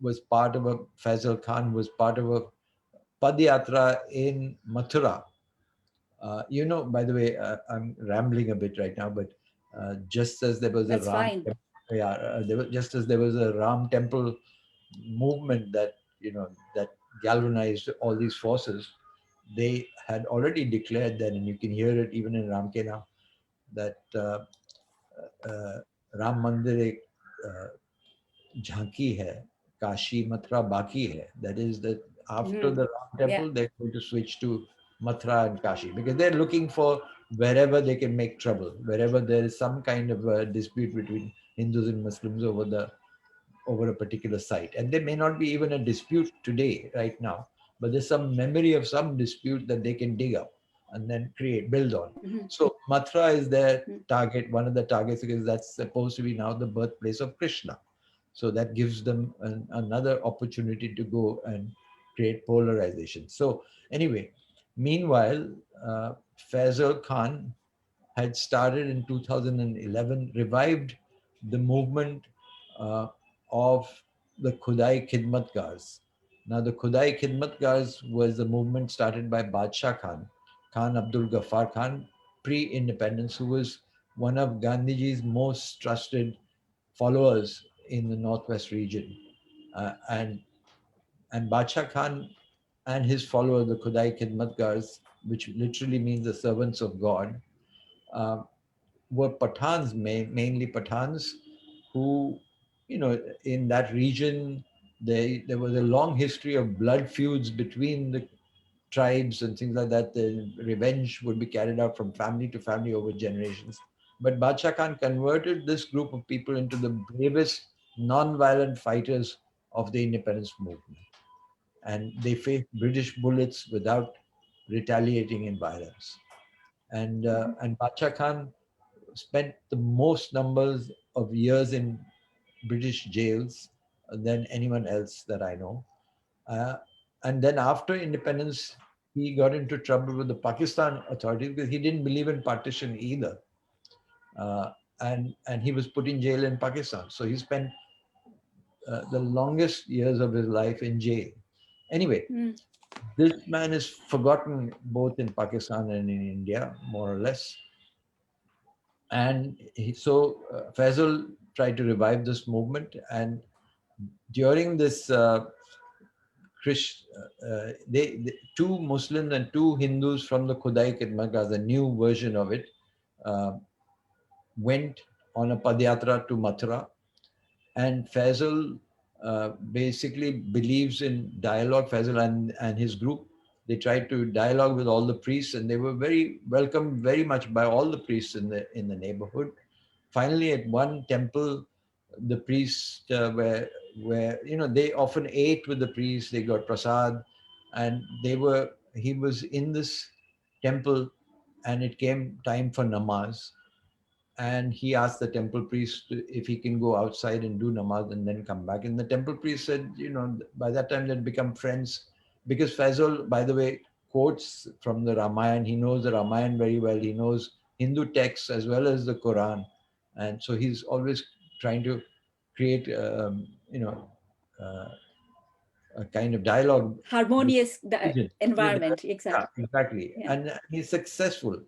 was part of Faisal Khan was part of a Padyatra in Mathura. By the way, I'm rambling a bit right now, but just as there was That's a Ram, fine. just as there was a Ram temple movement that galvanized all these forces, they had already declared then, and you can hear it even in Ramkela, that Ram Mandir ek jhanki hai, Kashi Mathura baki hai. That is that after the Ram temple, they're going to switch to Mathura and Kashi because they're looking for wherever they can make trouble, wherever there is some kind of a dispute between Hindus and Muslims over a particular site. And there may not be even a dispute today, right now, but there's some memory of some dispute that they can dig up and then build on. So Mathura is their target, one of the targets, because that's supposed to be now the birthplace of Krishna. So that gives them another opportunity to go and create polarization. So anyway, meanwhile, Faisal Khan had started in 2011, revived the movement of the Khudai Khidmatgars. Now, the Khudai Khidmatgars was the movement started by Badshah Khan, Khan Abdul Ghaffar Khan, pre-independence, who was one of Gandhiji's most trusted followers in the Northwest region. And Badshah Khan and his followers, the Khudai Khidmatgars, which literally means the servants of God, uh, were Pathans, mainly Pathans, who, in that region, there was a long history of blood feuds between the tribes and things like that. The revenge would be carried out from family to family over generations. But Badshah Khan converted this group of people into the bravest non-violent fighters of the independence movement. And they faced British bullets without retaliating in violence. And Badshah Khan spent the most numbers of years in British jails than anyone else that I know. And then after independence, he got into trouble with the Pakistan authorities because he didn't believe in partition either. And he was put in jail in Pakistan. So he spent the longest years of his life in jail. Anyway, this man is forgotten both in Pakistan and in India, more or less. And so Faisal tried to revive this movement. And during this, two Muslims and two Hindus from the Khudai Khidmatgars, the new version of it, went on a Padyatra to Mathura. And Faisal basically believes in dialogue. Faisal and his group, they tried to dialogue with all the priests, and they were very welcomed very much by all the priests in the neighborhood. Finally, at one temple, the priests were they often ate with the priests. They got prasad, and he was in this temple, and it came time for namaz. And he asked the temple priest if he can go outside and do namaz and then come back. And the temple priest said, by that time they'd become friends, because Faisal, by the way, quotes from the Ramayana. He knows the Ramayana very well. He knows Hindu texts as well as the Quran. And so he's always trying to create, a kind of dialogue. Harmonious environment, Yeah, exactly. exactly. Yeah. And he's successful.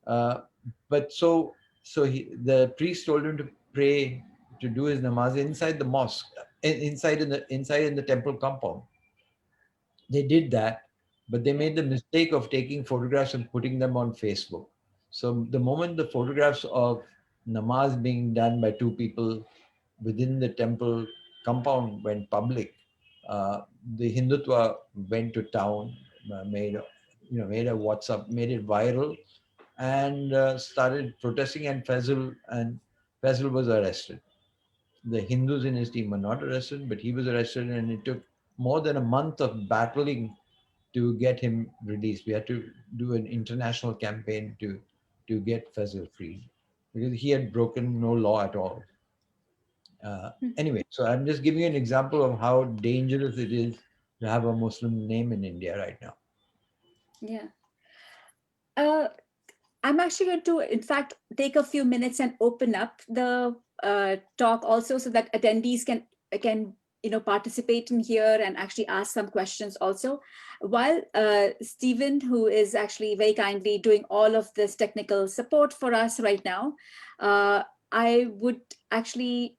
But the priest told him to pray, to do his namaz inside the mosque, inside in the temple compound. They did that, but they made the mistake of taking photographs and putting them on Facebook. So the moment the photographs of namaz being done by two people within the temple compound went public, the Hindutva went to town, made a WhatsApp, made it viral, and started protesting. And Faisal was arrested. The Hindus in his team were not arrested, but he was arrested, and it took more than a month of battling to get him released. We had to do an international campaign to get Faisal freed, because he had broken no law at all. Anyway, so I'm just giving you an example of how dangerous it is to have a Muslim name in India right now. Yeah. I'm actually going to, in fact, take a few minutes and open up the talk also, so that attendees can participate in here and actually ask some questions also. While Stephen, who is actually very kindly doing all of this technical support for us right now, I would actually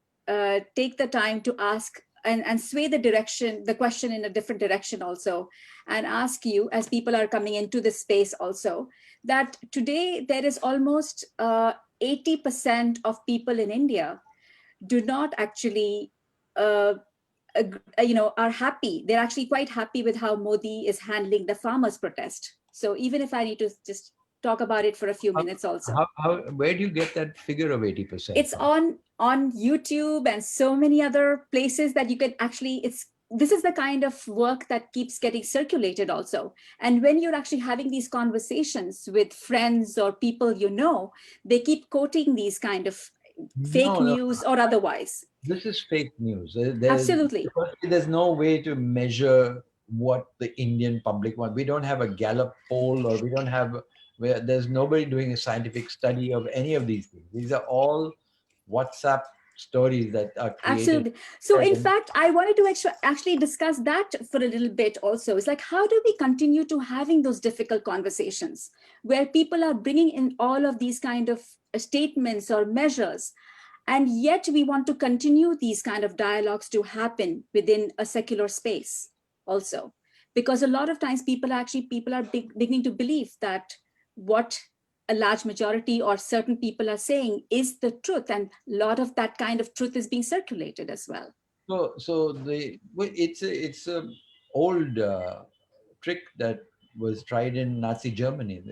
take the time to ask and sway the question in a different direction also, and ask you, as people are coming into this space also, that today there is almost 80% of people in India do not actually are happy. They're actually quite happy with how Modi is handling the farmers' protest. So even if I need to just talk about it for a few minutes also. Where do you get that figure of 80%? It's on YouTube and so many other places that you can actually, this is the kind of work that keeps getting circulated also. And when you're actually having these conversations with friends or people they keep quoting these kind of fake news or otherwise. This is fake news. Absolutely. There's no way to measure what the Indian public wants. We don't have a Gallup poll, or we don't have, there's nobody doing a scientific study of any of these things. These are all WhatsApp stories that are created. Absolutely. So in And- fact, I wanted to actually discuss that for a little bit also. It's like, how do we continue to having those difficult conversations where people are bringing in all of these kind of statements or measures, and yet we want to continue these kind of dialogues to happen within a secular space also? Because a lot of times people are beginning to believe that what a large majority or certain people are saying is the truth, and a lot of that kind of truth is being circulated as well. It's a old trick that was tried in Nazi Germany,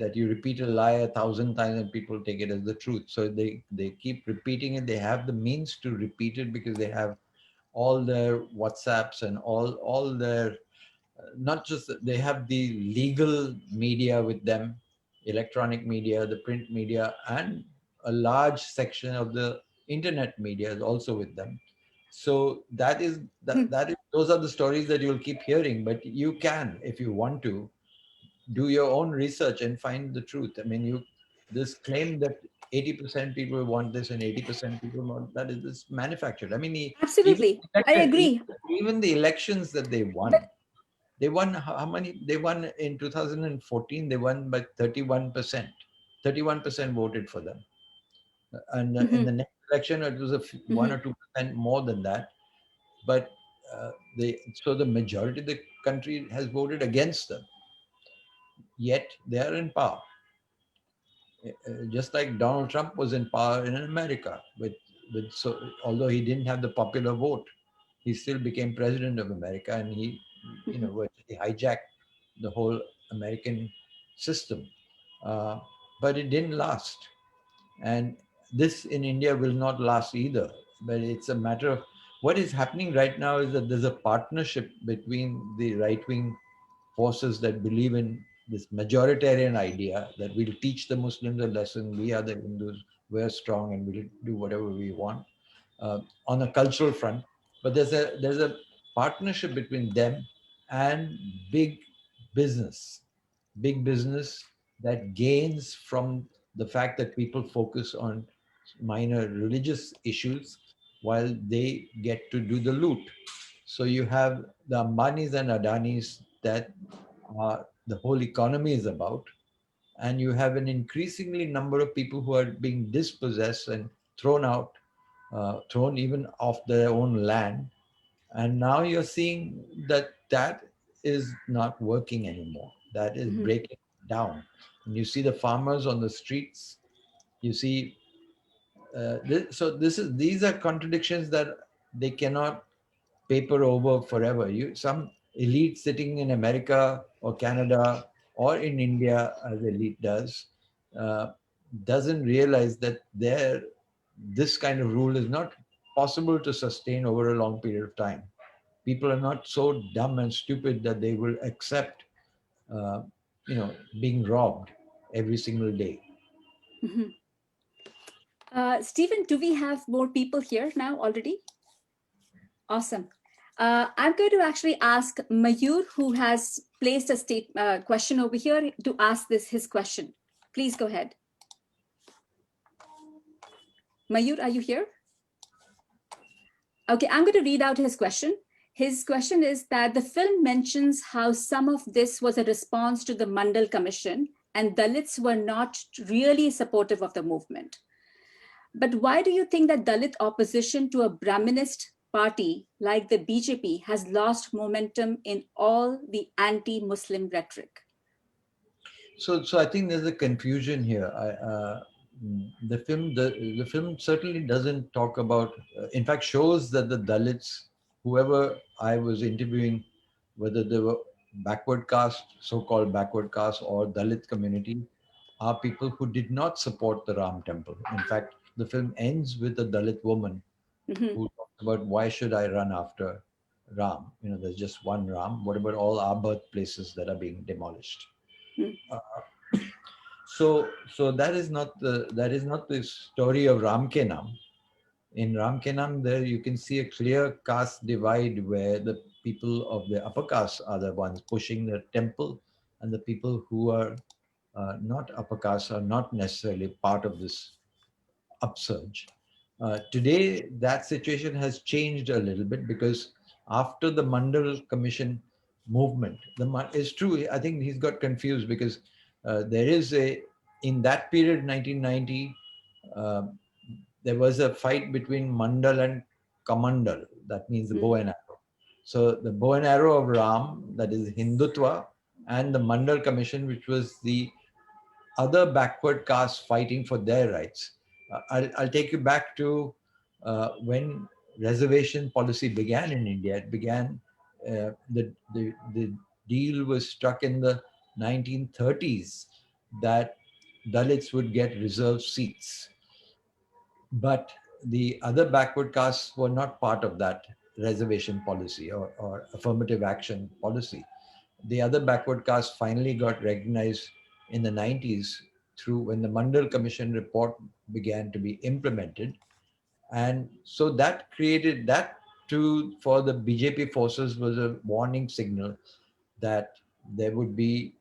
that you repeat a lie 1,000 times and people take it as the truth. So they keep repeating it. They have the means to repeat it because they have all their WhatsApps and all their, not just they have the legal media with them, electronic media, the print media, and a large section of the internet media is also with them. So that is, those are the stories that you'll keep hearing. But you can, if you want to, do your own research and find the truth. I mean, this claim that 80% people want this and 80% people want that is this manufactured. I mean, Absolutely, I agree. even the elections that they won. They won how many? They won in 2014. They won by 31%. 31% voted for them. And in the next election, it was 1 or 2% more than that. But so the majority of the country has voted against them. Yet they are in power. Just like Donald Trump was in power in America, so although he didn't have the popular vote, he still became president of America, and he, he hijacked the whole American system. But it didn't last. And this in India will not last either. But it's a matter of what is happening right now is that there's a partnership between the right-wing forces that believe in this majoritarian idea that we'll teach the Muslims a lesson, we are the Hindus, we're strong and we'll do whatever we want on a cultural front. But there's a partnership between them and business, big business that gains from the fact that people focus on minor religious issues while they get to do the loot. So you have the Ambanis and Adanis that the whole economy is about, and you have an increasingly number of people who are being dispossessed and thrown out, thrown even off their own land. And now you're seeing that is not working anymore. That is breaking down. And you see the farmers on the streets. You see, these are contradictions that they cannot paper over forever. Some elite sitting in America or Canada or in India, as elite uh, doesn't realize that this kind of rule is not possible to sustain over a long period of time. People are not so dumb and stupid that they will accept, uh, being robbed every single day. Stephen, do we have more people here now already? Awesome. I'm going to actually ask Mayur, who has placed a question over here, to ask his question. Please go ahead. Mayur, are you here? Okay, I'm going to read out his question. His question is that the film mentions how some of this was a response to the Mandal Commission and Dalits were not really supportive of the movement. But why do you think that Dalit opposition to a Brahminist party like the BJP has lost momentum in all the anti-Muslim rhetoric? So I think there's a confusion here. The film certainly doesn't talk about. In fact, shows that the Dalits, whoever I was interviewing, whether they were backward caste, so-called backward caste, or Dalit community, are people who did not support the Ram temple. In fact, the film ends with a Dalit woman who talks about, why should I run after Ram? There's just one Ram. What about all our birthplaces that are being demolished? So that is not the story of Ram Ke Naam. In Ram Ke Naam, there you can see a clear caste divide where the people of the upper caste are the ones pushing the temple, and the people who are not upper caste are not necessarily part of this upsurge. Today, that situation has changed a little bit because after the Mandal Commission movement, it's true. I think he's got confused because there is in that period, 1990, uh, there was a fight between Mandal and Kamandal. That means the bow and arrow. So the bow and arrow of Ram, that is Hindutva, and the Mandal Commission, which was the other backward castes fighting for their rights. I'll take you back to when reservation policy began in India. It began, the deal was struck in the 1930s that Dalits would get reserved seats. But the other backward castes were not part of that reservation policy or affirmative action policy. The other backward castes finally got recognized in the 90s through when the Mandal Commission report began to be implemented. And so that created that for the BJP forces was a warning signal that there would be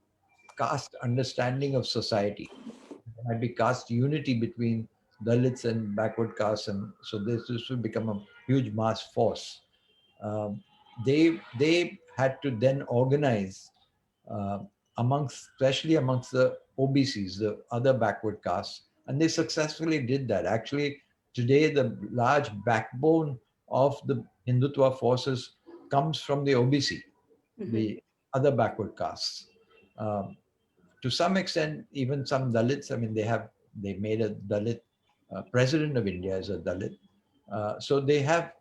caste understanding of society. There might be caste unity between Dalits and backward castes. And so this would become a huge mass force. Um, they had to then organize uh, especially amongst the OBCs, the other backward castes, and they successfully did that. Actually, today the large backbone of the Hindutva forces comes from the OBC, the other backward castes. Um, to some extent, even some Dalits. I mean, they made a Dalit president of India as a Dalit. So they have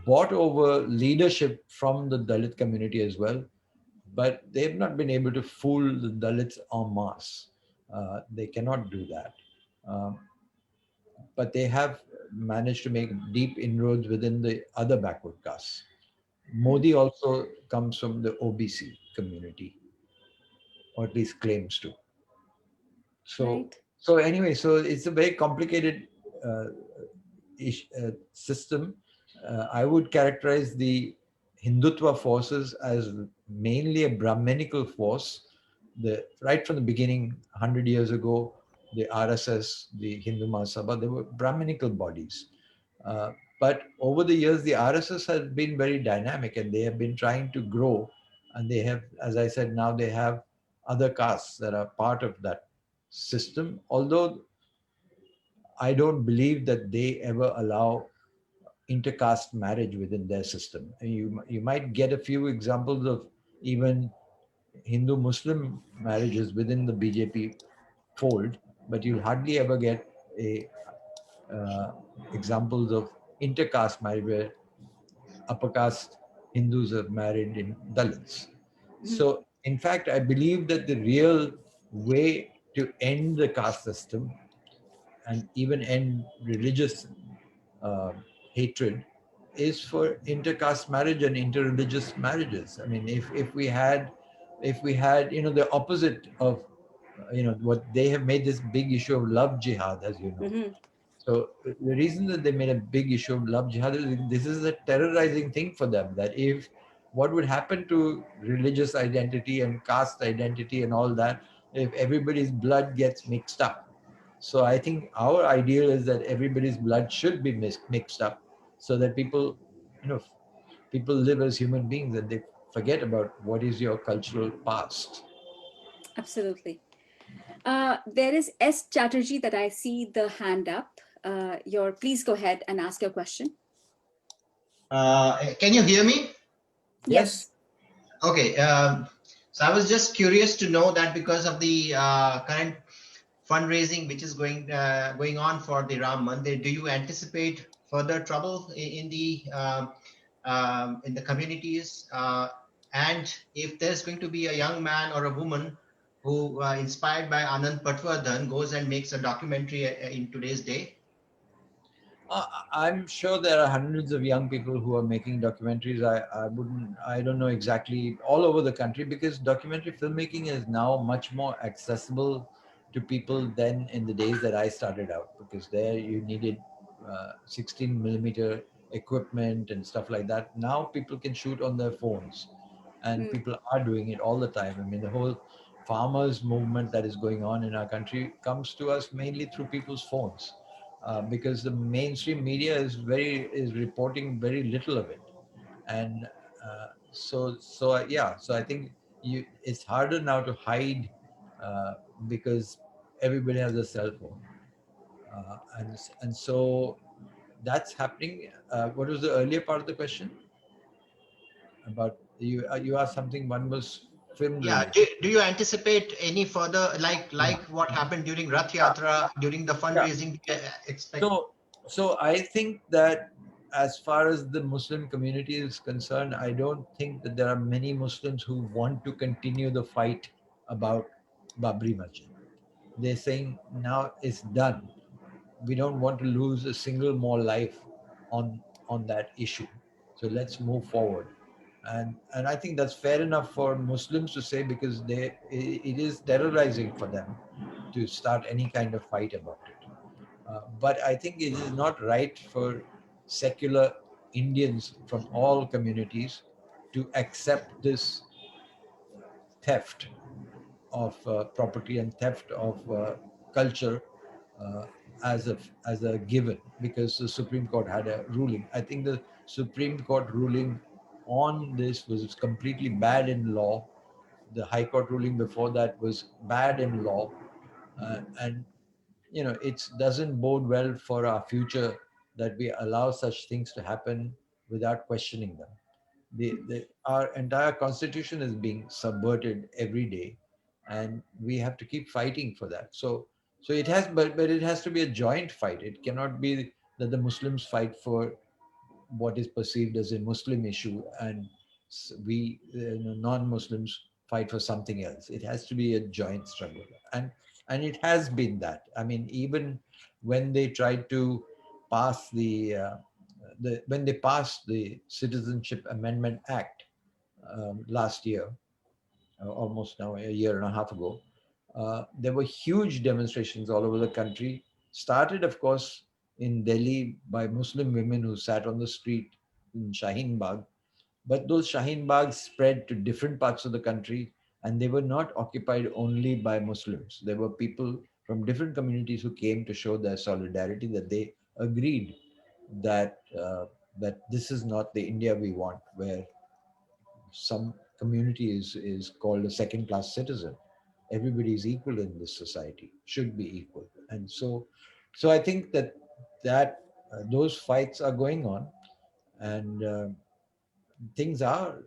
bought over leadership from the Dalit community as well, but they've not been able to fool the Dalits en masse. They cannot do that. Um, but they have managed to make deep inroads within the other backward castes. Modi also comes from the OBC community, or at least claims to. So, Right. so anyway, so it's a very complicated uh, system. I would characterize the Hindutva forces as mainly a Brahminical force. Right from the beginning, 100 years ago, the RSS, the Hindu Mahasabha, they were Brahminical bodies. But over the years, the RSS has been very dynamic and they have been trying to grow. And they have, as I said, now they have other castes that are part of that system. Although I don't believe that they ever allow intercaste marriage within their system. And you might get a few examples of even Hindu-Muslim marriages within the BJP fold, but you'll hardly ever get uh, examples of intercaste marriage where upper caste Hindus are married in Dalits. So, in fact, I believe that the real way to end the caste system and even end religious uh, hatred is for intercaste marriage and interreligious marriages. I mean, if we had, the opposite of, what they have made this big issue of love jihad, as you know. So the reason that they made a big issue of love jihad is this is a terrorizing thing for them. That if what would happen to religious identity and caste identity and all that, if everybody's blood gets mixed up. So I think our ideal is that everybody's blood should be mixed up, so that people, people live as human beings and they forget about what is your cultural past. Absolutely. There is S. Chatterjee that I see the hand up. Please go ahead and ask your question. Can you hear me? Yes. Okay. So I was just curious to know that because of the current fundraising which is going on for the Ram Mandir, do you anticipate further trouble in the communities? And if there's going to be a young man or a woman who, inspired by Anand Patwardhan, goes and makes a documentary in today's day? I'm sure there are hundreds of young people who are making documentaries. I don't know exactly all over the country, because documentary filmmaking is now much more accessible to people than in the days that I started out, because there you needed 16 millimeter equipment and stuff like that. Now people can shoot on their phones, and people are doing it all the time. I mean, the whole farmers movement that is going on in our country comes to us mainly through people's phones. because the mainstream media is reporting very little of it, and so I think it's harder now to hide because everybody has a cell phone, and so that's happening. What was the earlier part of the question? About you asked something. One was film Yeah. related. Do you anticipate any further, like what happened during Rath Yatra, during the Yeah. fundraising? Expect. So I think that as far as the Muslim community is concerned, I don't think that there are many Muslims who want to continue the fight about Babri Masjid. They're saying now it's done. We don't want to lose a single more life on that issue. So let's move forward. And I think that's fair enough for Muslims to say, because it is terrorizing for them to start any kind of fight about it. But I think it is not right for secular Indians from all communities to accept this theft of property and theft of culture uh, as a given, because the Supreme Court had a ruling. I think the Supreme Court ruling on this was completely bad in law. The High Court ruling before that was bad in law, and it doesn't bode well for our future that we allow such things to happen without questioning them. Our entire constitution is being subverted every day, and we have to keep fighting for that. So it has, but it has to be a joint fight. It cannot be that the Muslims fight for what is perceived as a Muslim issue, and we non-Muslims fight for something else. It has to be a joint struggle, and it has been that. I mean, even when they tried to pass when they passed the Citizenship Amendment Act last year, almost now a year and a half ago, there were huge demonstrations all over the country. Started, of course, in Delhi by Muslim women who sat on the street in Shaheen Bagh. But those Shaheen Baghs spread to different parts of the country, and they were not occupied only by Muslims. There were people from different communities who came to show their solidarity, that they agreed that that this is not the India we want, where some community is called a second class citizen. Everybody is equal in this society, should be equal. And so I think that those fights are going on, and things are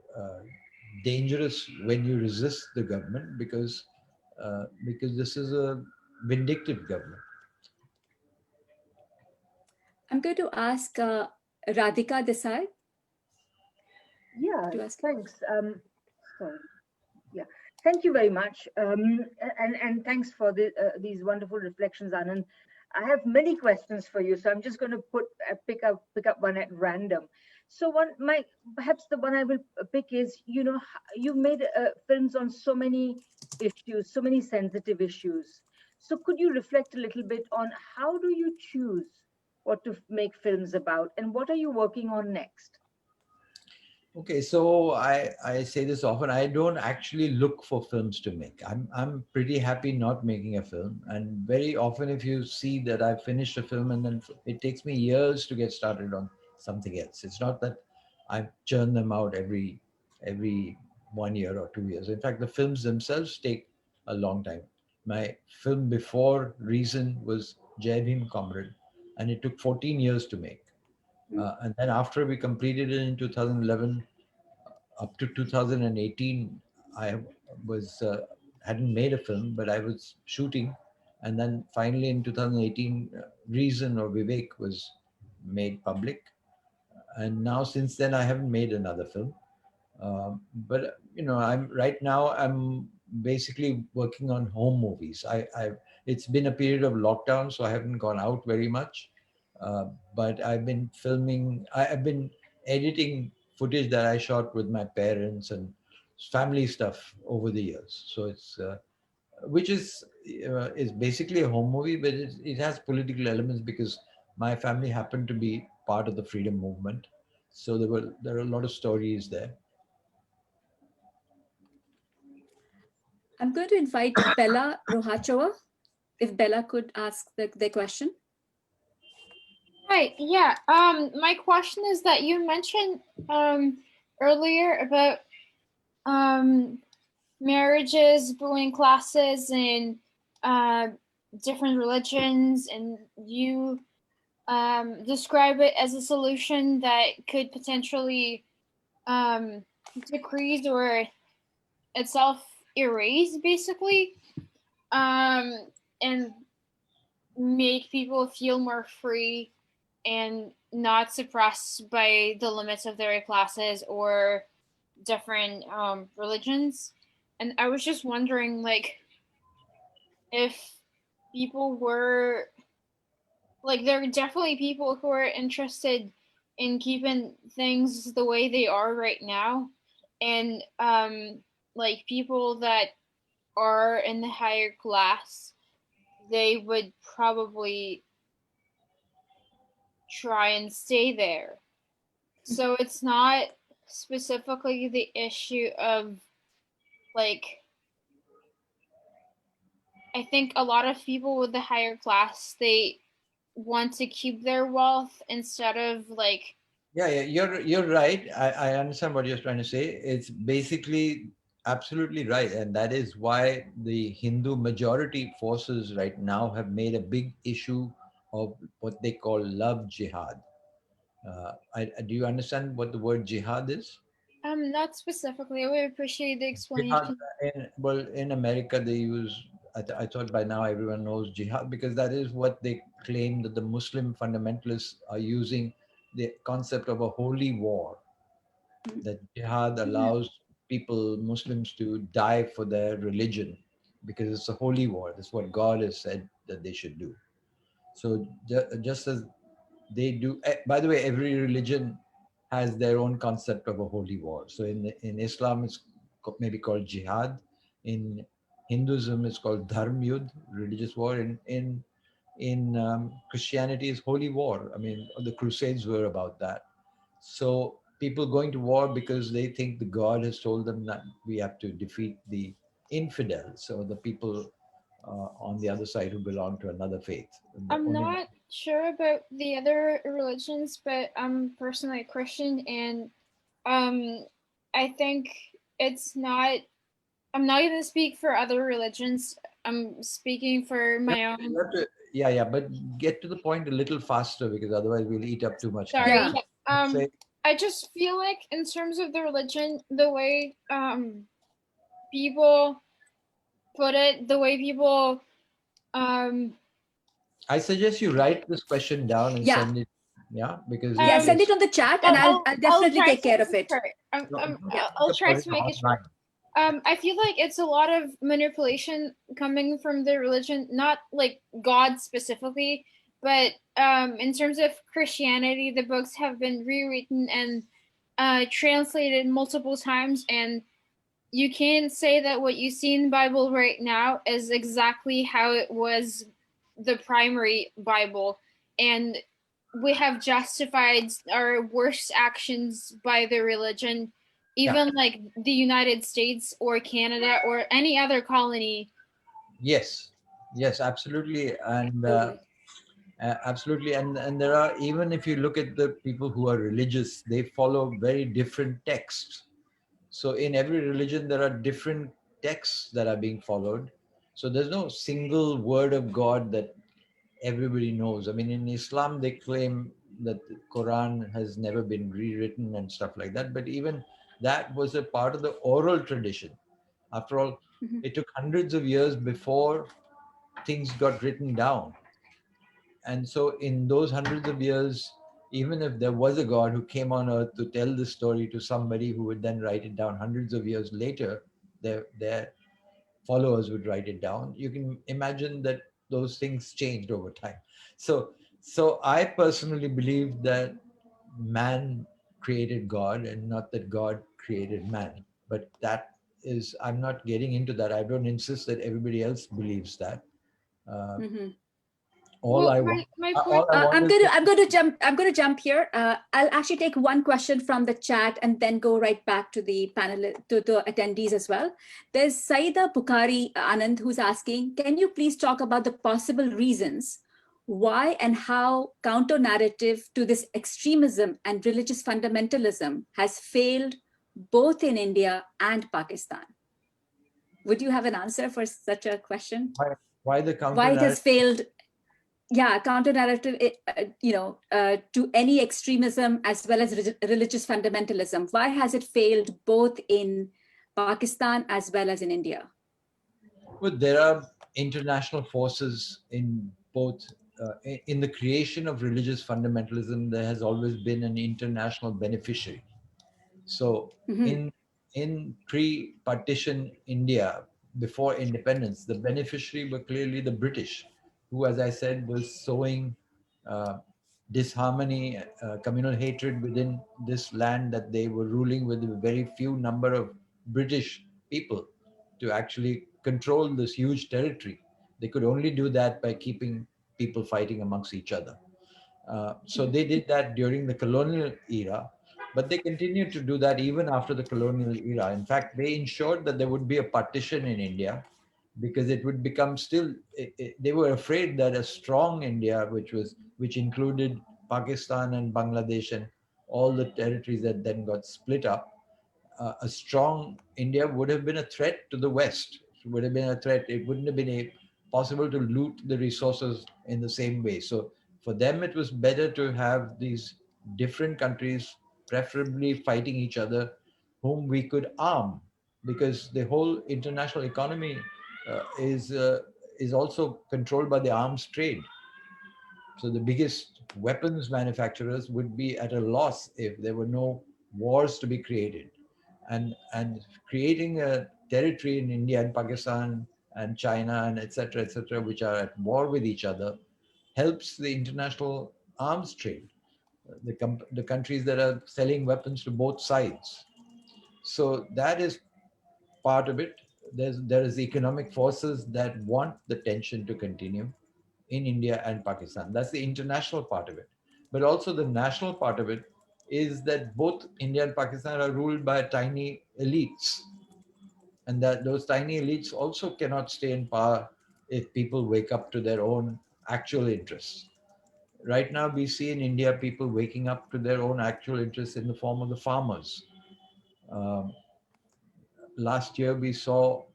dangerous when you resist the government, because this is a vindictive government. I'm going to ask Radhika Desai. Yeah, To ask. thanks. Sorry. Yeah, thank you very much. And thanks for these wonderful reflections, Anand. I have many questions for you, so I'm just going to pick up one at random. So perhaps the one I will pick is, you've made films on so many issues, so many sensitive issues. So could you reflect a little bit on how do you choose what to make films about, and what are you working on next? Okay, so I say this often. I don't actually look for films to make. I'm pretty happy not making a film. And very often, if you see that I've finished a film, and then it takes me years to get started on something else. It's not that I churn them out every 1 year or 2 years. In fact, the films themselves take a long time. My film before Reason was Jai Bhim Comrade, and it took 14 years to make. And then after we completed it in 2011, up to 2018, I was hadn't made a film, but I was shooting. And then finally in 2018, Reason or Vivek was made public. And now since then, I haven't made another film. But I'm right now. I'm basically working on home movies. It's been a period of lockdown, so I haven't gone out very much. But I've been filming. I've been editing footage that I shot with my parents and family stuff over the years. So it's which is basically a home movie, but it has political elements because my family happened to be part of the freedom movement. So there are a lot of stories there. I'm going to invite Bella Rohachowa, if Bella could ask the question. Hi, yeah. My question is that you mentioned earlier about marriages, brewing classes, and different religions, and you describe it as a solution that could potentially decrease or itself erase, basically, and make people feel more free and not suppressed by the limits of their classes or different religions. And I was just wondering, like, if people were like, there are definitely people who are interested in keeping things the way they are right now, and like people that are in the higher class, they would probably try and stay there. So it's not specifically the issue of, like, I think a lot of people with the higher class, they want to keep their wealth instead of, like, Yeah, you're right. I understand what you're trying to say. It's basically absolutely right, and that is why the Hindu majority forces right now have made a big issue of what they call love jihad. Do you understand what the word jihad is? not specifically. I would appreciate the Jihad, explanation. well, in America, they use, I thought by now everyone knows jihad because that is what they claim that the Muslim fundamentalists are using the concept of a holy war. That jihad allows people, Muslims, to die for their religion because it's a holy war. That's what God has said that they should do. So just as they do, by the way, every religion has their own concept of a holy war. So in Islam, it's maybe called jihad. In Hinduism, it's called dharm yudh, religious war. In Christianity, is holy war. I mean, the Crusades were about that. So people going to war because they think the God has told them that we have to defeat the infidels or the people on the other side who belong to another faith. I'm not sure about the other religions, but I'm personally a Christian, and I think it's not. I'm not going to speak for other religions. I'm speaking for my own. Yeah, but get to the point a little faster because otherwise we'll eat up too much time. Sorry. Yeah. I just feel like in terms of the religion, the way people put it, the way people I suggest you write this question down and send it. Yeah, because yeah, send it on the chat, and I'll definitely take care of it. I'll try to make it short. I feel like it's a lot of manipulation coming from the religion, not like God specifically, but in terms of Christianity, the books have been rewritten and translated multiple times, and you can't say that what you see in the Bible right now is exactly how it was the primary Bible, and we have justified our worst actions by the religion, even like the United States or Canada or any other colony. Yes, absolutely, and absolutely, and there are, even if you look at the people who are religious, they follow very different texts. So in every religion, there are different texts that are being followed. So there's no single word of God that everybody knows. I mean, in Islam, they claim that the Quran has never been rewritten and stuff like that. But even that was a part of the oral tradition. After all, it took hundreds of years before things got written down. And so in those hundreds of years, even if there was a God who came on earth to tell the story to somebody who would then write it down hundreds of years later, their followers would write it down. You can imagine that those things changed over time. So I personally believe that man created God and not that God created man. But that is, I'm not getting into that. I don't insist that everybody else believes that. I'm going to jump here. I'll actually take one question from the chat and then go right back to the panel, to the attendees as well. There's Saida Pukari Anand who's asking, can you please talk about the possible reasons why and how counter narrative to this extremism and religious fundamentalism has failed both in India and Pakistan. Would you have an answer for such a question? Why the counter Why it narrative? has failed? Yeah, counter narrative, to any extremism as well as religious fundamentalism. Why has it failed both in Pakistan as well as in India? Well, there are international forces in both. In the creation of religious fundamentalism, there has always been an international beneficiary. So in pre-partition India, before independence, the beneficiary were clearly the British, who, as I said, was sowing disharmony, communal hatred within this land that they were ruling with a very few number of British people to actually control this huge territory. They could only do that by keeping people fighting amongst each other. So they did that during the colonial era, but they continued to do that even after the colonial era. In fact, they ensured that there would be a partition in India because it would become still, they were afraid that a strong India, which included Pakistan and Bangladesh and all the territories that then got split up, a strong India would have been a threat to the West. It would have been a threat. It wouldn't have been possible to loot the resources in the same way. So for them, it was better to have these different countries, preferably fighting each other, whom we could arm, because the whole international economy is also controlled by the arms trade. So the biggest weapons manufacturers would be at a loss if there were no wars to be created. And creating a territory in India and Pakistan and China and et cetera, which are at war with each other, helps the international arms trade, the countries that are selling weapons to both sides. So that is part of it. There is economic forces that want the tension to continue in India and Pakistan. That's the international part of it. But also the national part of it is that both India and Pakistan are ruled by tiny elites. And that those tiny elites also cannot stay in power if people wake up to their own actual interests. Right now, we see in India people waking up to their own actual interests in the form of the farmers. Last year, we saw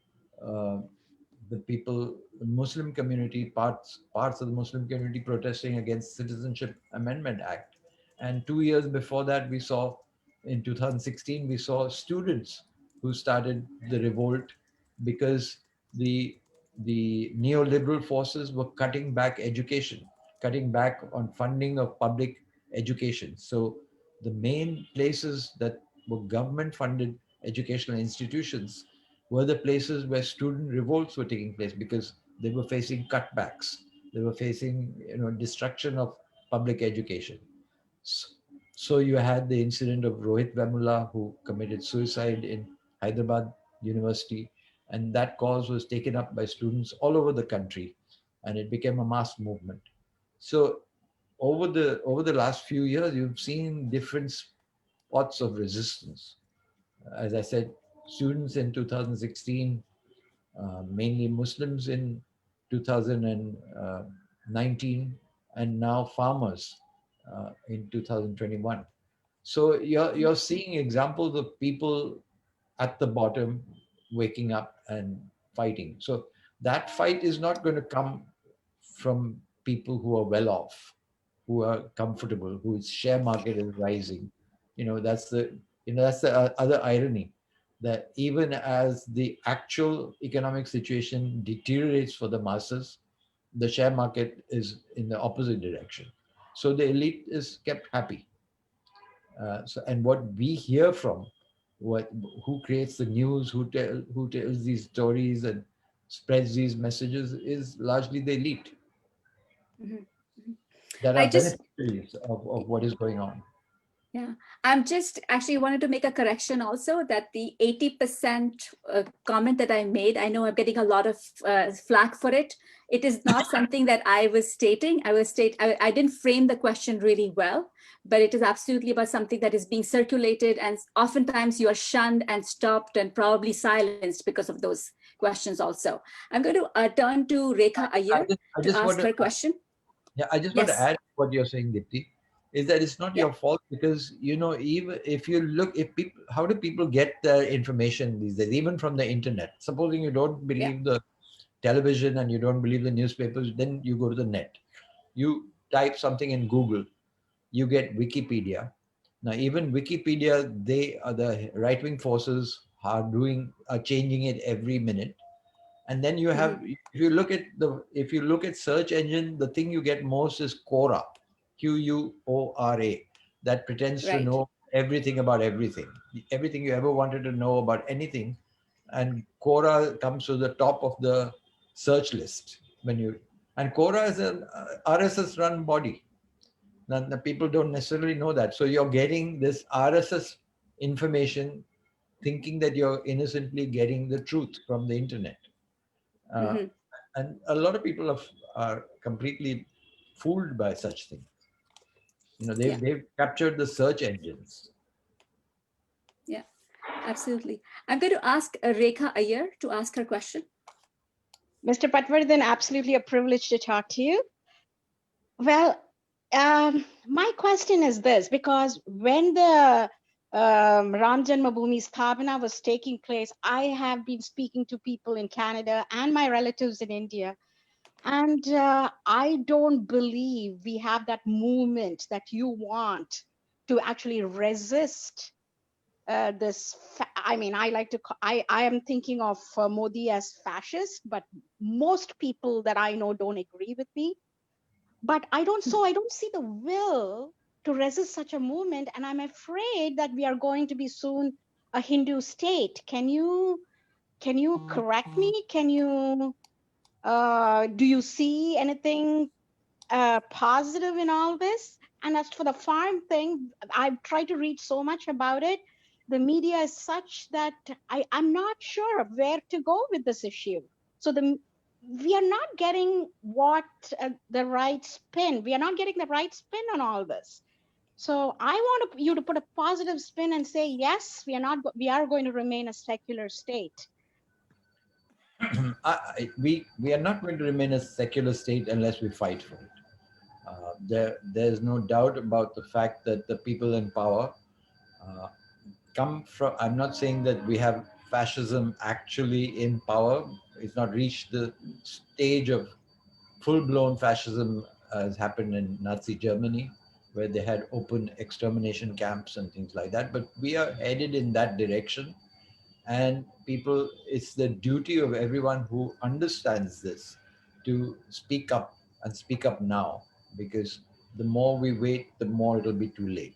the people, the Muslim community, parts of the Muslim community protesting against Citizenship Amendment Act. And 2 years before that, we saw, in 2016, we saw students who started the revolt because the neoliberal forces were cutting back education, cutting back on funding of public education. So the main places that were government funded educational institutions were the places where student revolts were taking place because they were facing cutbacks. They were facing, destruction of public education. So you had the incident of Rohit Vemula, who committed suicide in Hyderabad University, and that cause was taken up by students all over the country, and it became a mass movement. So over the last few years, you've seen different spots of resistance. As I said, students in 2016, mainly Muslims in 2019, and now farmers in 2021. So you're seeing examples of people at the bottom waking up and fighting. So that fight is not going to come from people who are well off, who are comfortable, whose share market is rising. That's the other irony, that even as the actual economic situation deteriorates for the masses, the share market is in the opposite direction. So the elite is kept happy. And what we hear from who creates the news, who tells these stories and spreads these messages is largely the elite that are beneficiaries of what is going on. Yeah, I'm just actually wanted to make a correction also, that the 80% comment that I made, I know I'm getting a lot of flack for it. It is not something that I was stating. I didn't frame the question really well, but it is absolutely about something that is being circulated, and oftentimes you are shunned and stopped and probably silenced because of those questions also. I'm going to turn to Rekha Iyer to ask her question. Yeah, I just want to Yes. add what you're saying, Dipti, is that it's not Yeah. your fault because, you know, even if you look, if people, how do people get their information these days, even from the internet? Supposing you don't believe the television and you don't believe the newspapers, then you go to the net. You type something in Google, you get Wikipedia. Now, even Wikipedia, they are the right-wing forces are changing it every minute. And then you have, if you look at search engine, the thing you get most is Quora, Quora, that pretends to Right. know everything about everything, everything you ever wanted to know about anything. And Quora comes to the top of the search list and Quora is an RSS run body. Now, the people don't necessarily know that. So you're getting this RSS information thinking that you're innocently getting the truth from the internet. Uh, Hmm. and a lot of people are completely fooled by such things. You know, Yeah. they've captured the search engines. Yeah, absolutely. I'm going to ask Rekha Iyer to ask her question. Mr. Patwardhan, absolutely a privilege to talk to you. Well, my question is this, because when the Ram Janmabhoomi Sthabana was taking place, I have been speaking to people in Canada and my relatives in India, and I don't believe we have that movement that you want to actually resist this. I mean, I am thinking of Modi as fascist, but most people that I know don't agree with me. But I don't see the will to resist such a movement, and I'm afraid that we are going to be soon a Hindu state. Can you correct me? Can you do you see anything positive in all this? And as for the farm thing, I've tried to read so much about it. The media is such that I'm not sure where to go with this issue. So we are not getting the right spin. We are not getting the right spin on all this. So I want you to put a positive spin and say, yes, we are going to remain a secular state. We are not going to remain a secular state unless we fight for it. There's no doubt about the fact that the people in power come from, I'm not saying that we have fascism actually in power. It's not reached the stage of full-blown fascism as happened in Nazi Germany, where they had open extermination camps and things like that. But we are headed in that direction. And people, it's the duty of everyone who understands this to speak up and speak up now, because the more we wait, the more it'll be too late.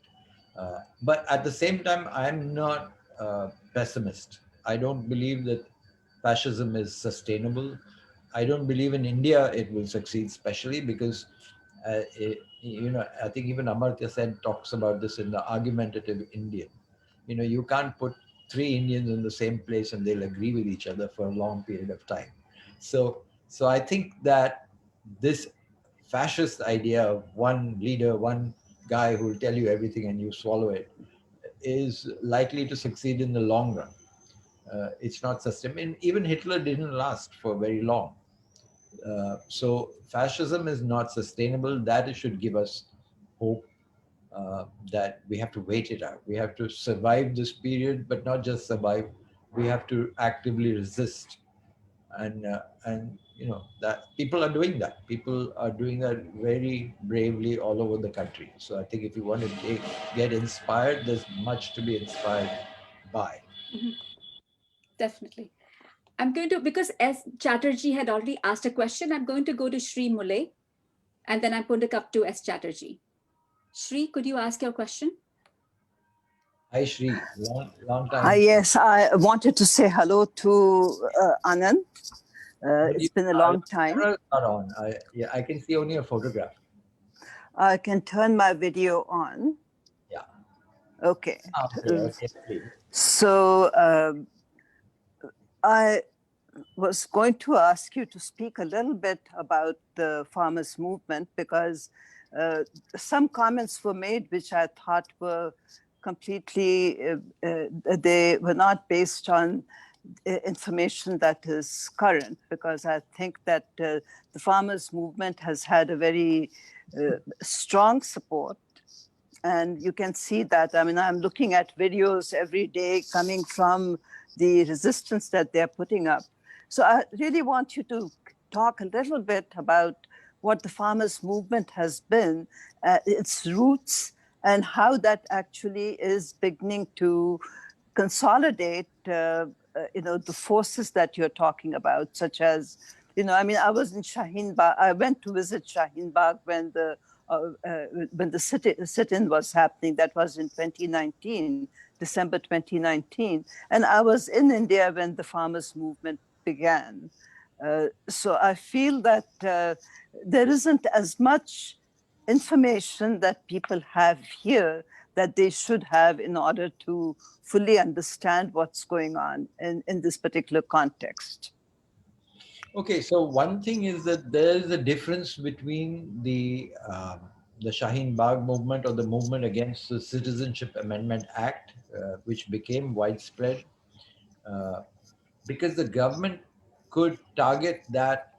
But at the same time, I'm not a pessimist. I don't believe that fascism is sustainable. I don't believe in India it will succeed, especially because, I think even Amartya Sen talks about this in the argumentative Indian. You know, you can't put three Indians in the same place and they'll agree with each other for a long period of time. So I think that this fascist idea of one leader, one guy who will tell you everything and you swallow it, is likely to succeed in the long run. It's not sustainable. And even Hitler didn't last for very long. So fascism is not sustainable. That should give us hope that we have to wait it out. We have to survive this period, but not just survive. We have to actively resist, and that people are doing that. People are doing that very bravely all over the country. So I think if you want to get inspired, there's much to be inspired by. Mm-hmm. Definitely. I'm going to, because S. Chatterjee had already asked a question, I'm going to go to Shri Muley, and then I'm going to come to S. Chatterjee. Shri, could you ask your question? Hi, Shri. Long time. Hi, yes, I wanted to say hello to Anand. It's been a long time. Camera's not on. I can see only a photograph. I can turn my video on. Yeah. Okay. Okay, please. So I was going to ask you to speak a little bit about the farmers' movement, because some comments were made which I thought were completely, they were not based on information that is current, because I think that the farmers' movement has had a very strong support. And you can see that. I mean, I'm looking at videos every day coming from the resistance that they're putting up. So I really want you to talk a little bit about what the farmers' movement has been, its roots, and how that actually is beginning to consolidate, the forces that you're talking about, such as, I mean, I was in Shaheen Bagh. I went to visit Shaheen Bagh when the sit-in was happening. That was in 2019, December 2019. And I was in India when the farmers' movement began. So I feel that there isn't as much information that people have here that they should have in order to fully understand what's going on in this particular context. Okay, so one thing is that there is a difference between the Shaheen Bagh movement, or the movement against the Citizenship Amendment Act, which became widespread, because the government could target that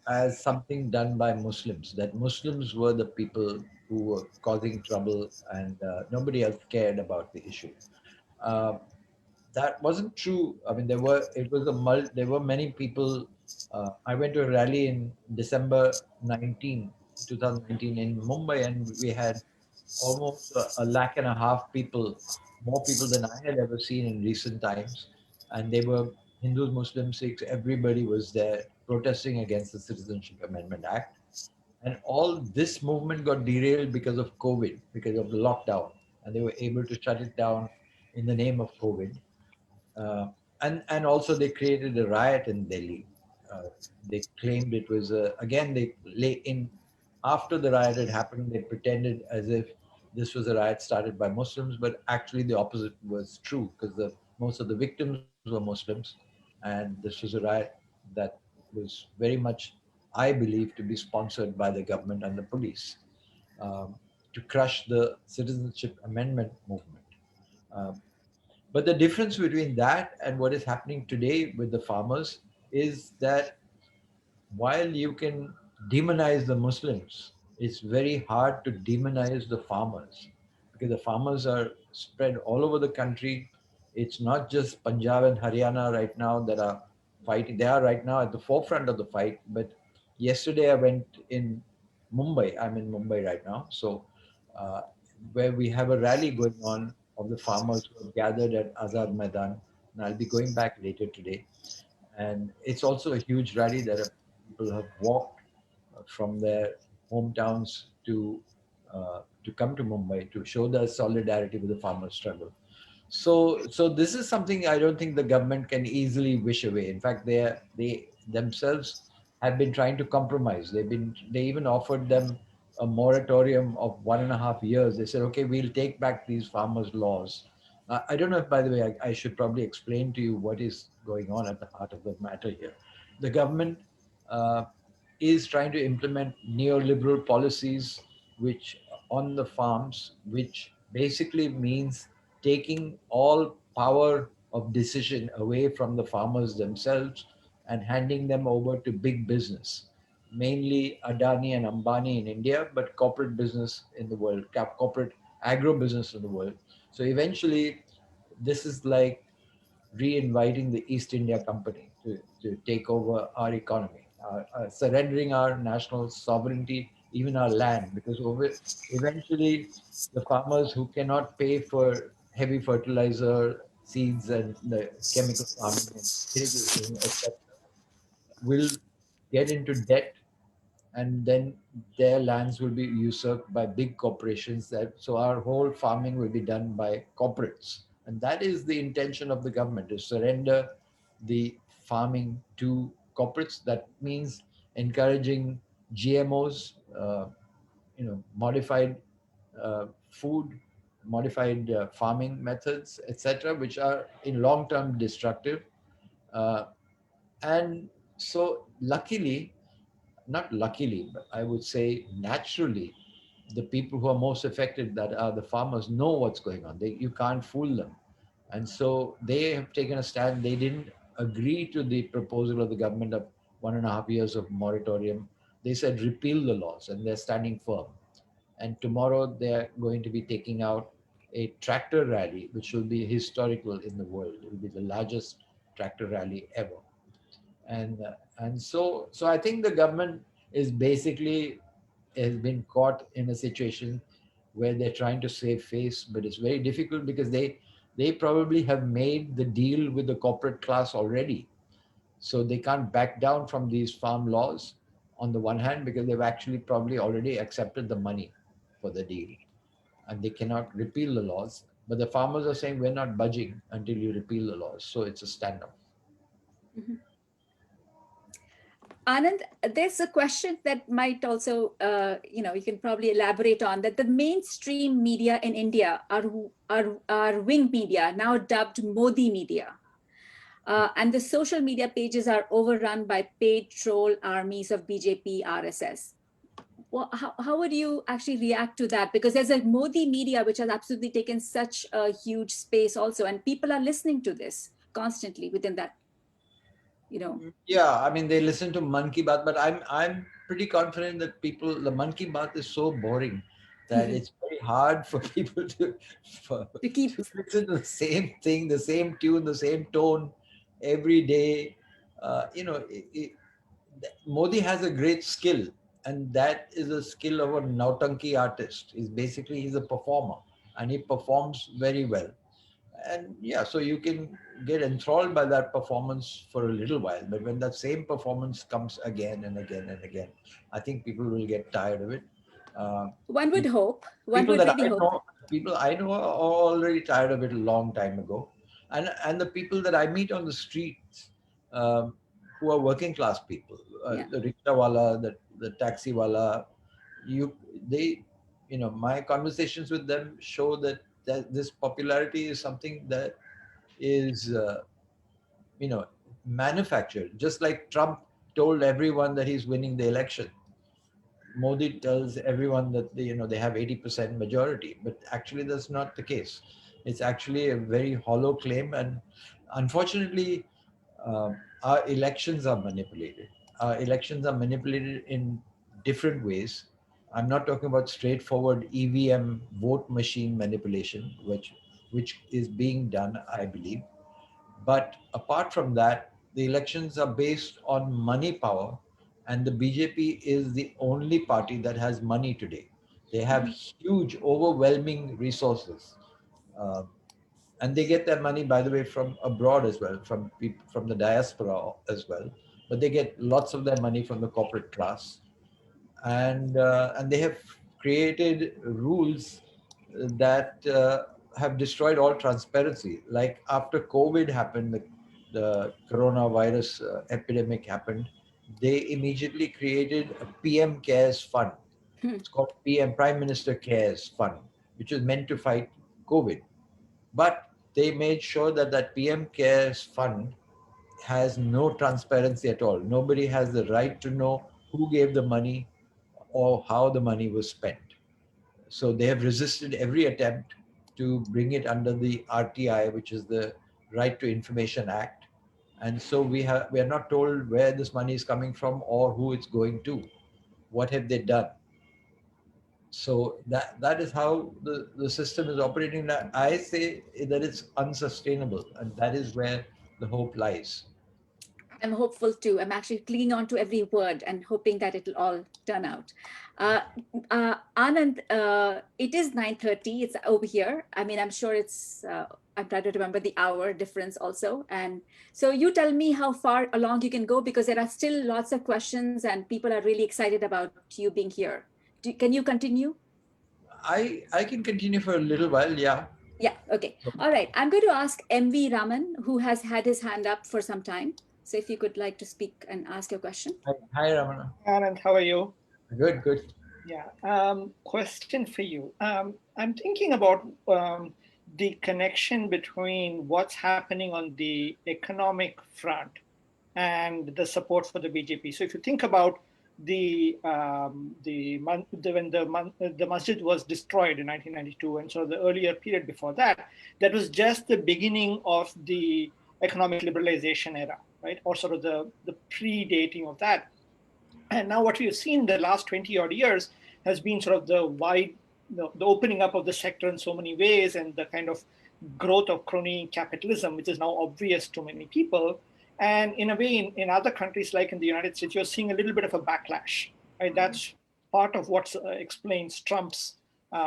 as something done by Muslims, that Muslims were the people who were causing trouble, and nobody else cared about the issue. Uh, that wasn't true. I mean, there were many people. I went to a rally in December 2019 in Mumbai, and we had almost a lakh and a half people, more people than I had ever seen in recent times. And they were Hindus, Muslims, Sikhs, everybody was there protesting against the Citizenship Amendment Act. And all this movement got derailed because of COVID, because of the lockdown. And they were able to shut it down in the name of COVID. And also they created a riot in Delhi. They claimed it was again after the riot had happened, they pretended as if this was a riot started by Muslims, but actually the opposite was true, because most of the victims were Muslims, and this was a riot that was very much, I believe, to be sponsored by the government and the police, to crush the citizenship amendment movement. Um, but the difference between that and what is happening today with the farmers is that while you can demonize the Muslims, it's very hard to demonize the farmers, because the farmers are spread all over the country. It's not just Punjab and Haryana right now that are fighting. They are right now at the forefront of the fight. But yesterday I went in Mumbai. I'm in Mumbai right now. So uh, where we have a rally going on of the farmers who have gathered at Azad Maidan. And I'll be going back later today. And it's also a huge rally that people have walked from their hometowns to come to Mumbai to show their solidarity with the farmer struggle. So this is something I don't think the government can easily wish away. In fact, they themselves have been trying to compromise. They even offered them a moratorium of 1.5 years. They said, okay, we'll take back these farmers' laws. I don't know if, by the way, I should probably explain to you what is going on at the heart of the matter here. The government uh, is trying to implement neoliberal policies which on the farms, which basically means taking all power of decision away from the farmers themselves and handing them over to big business, mainly Adani and Ambani in India, but corporate business in the world, corporate agro business in the world. So eventually, this is like re-inviting the East India Company to take over our economy, surrendering our national sovereignty, even our land, because eventually the farmers who cannot pay for heavy fertilizer, seeds, and the chemical farming and irrigation, etc., will get into debt, and then their lands will be usurped by big corporations. So our whole farming will be done by corporates, and that is the intention of the government, to surrender the farming to corporates. That means encouraging GMOs, modified food, modified farming methods, etc., which are in long term destructive. uh, and so luckily, not luckily, but I would say naturally, the people who are most affected, that are the farmers, know what's going on. You can't fool them. And so they have taken a stand. They didn't agree to the proposal of the government of 1.5 years of moratorium, they said repeal the laws, and they're standing firm. And tomorrow they're going to be taking out a tractor rally, which will be historical in the world. It will be the largest tractor rally ever. And so I think the government is basically has been caught in a situation where they're trying to save face, but it's very difficult because they probably have made the deal with the corporate class already. So they can't back down from these farm laws on the one hand, because they've actually probably already accepted the money for the deal, and they cannot repeal the laws. But the farmers are saying we're not budging until you repeal the laws. So it's a standoff. Mhm. Anand, there's a question that might also, you can probably elaborate on that. The mainstream media in India are wing media, now dubbed Modi media. And the social media pages are overrun by paid troll armies of BJP, RSS. Well, how would you actually react to that? Because there's a Modi media which has absolutely taken such a huge space also, and people are listening to this constantly within that, Yeah, I mean they listen to Man Ki Baat, but I'm pretty confident that the Man Ki Baat is so boring that it's very hard for people to listen to the same thing, the same tune, the same tone every day. Modi has a great skill, and that is a skill of a Nautanki artist. He's a performer, and he performs very well. And yeah, so you can get enthralled by that performance for a little while, but when that same performance comes again and again and again, I think people will get tired of it. one would hope. One would really hope. People I know are already tired of it a long time ago, and the people that I meet on the streets, who are working class people, the rickshaw wala, the taxi wala, my conversations with them show that this popularity is something that is manufactured. Just like Trump told everyone that he's winning the election, Modi tells everyone that they have 80% majority, but actually that's not the case. It's actually a very hollow claim, and unfortunately our elections are manipulated. Our elections are manipulated in different ways. I'm not talking about straightforward EVM vote machine manipulation, which is being done, I believe. But apart from that, the elections are based on money power, and the BJP is the only party that has money today. They have huge, overwhelming resources. And they get their money, by the way, from abroad as well, from people from the diaspora as well. But they get lots of their money from the corporate class, and they have created rules that have destroyed all transparency. Like after COVID happened, the coronavirus epidemic happened, they immediately created a PM Cares Fund. It's called Prime Minister Cares Fund, which is meant to fight COVID. But they made sure that that PM Cares Fund has no transparency at all. Nobody has the right to know who gave the money or how the money was spent. So they have resisted every attempt to bring it under the RTI, which is the Right to Information Act. And so we are not told where this money is coming from or who it's going to. What have they done? So that is how the system is operating. I say that it's unsustainable, and that is where the hope lies. I'm hopeful too. I'm actually clinging on to every word and hoping that it'll all turn out. Anand, it is 9:30. It's over here. I mean, I'm sure it's, I'm trying to remember the hour difference also. And so you tell me how far along you can go, because there are still lots of questions and people are really excited about you being here. Can you continue? I can continue for a little while, yeah. Yeah, okay. All right. I'm going to ask MV Raman, who has had his hand up for some time. So if you could like to speak and ask your question. Hi, Ramana. Anand, how are you? Good, good. Yeah. Question for you. I'm thinking about the connection between what's happening on the economic front and the support for the BJP. So if you think about when the masjid was destroyed in 1992, and so the earlier period before that, that was just the beginning of the economic liberalization era, right? Or sort of the predating of that. And now what we have seen in the last 20 odd years has been sort of the opening up of the sector in so many ways, and the kind of growth of crony capitalism, which is now obvious to many people. And in a way, in other countries like in the United States, you're seeing a little bit of a backlash, right? That's part of what explains Trump's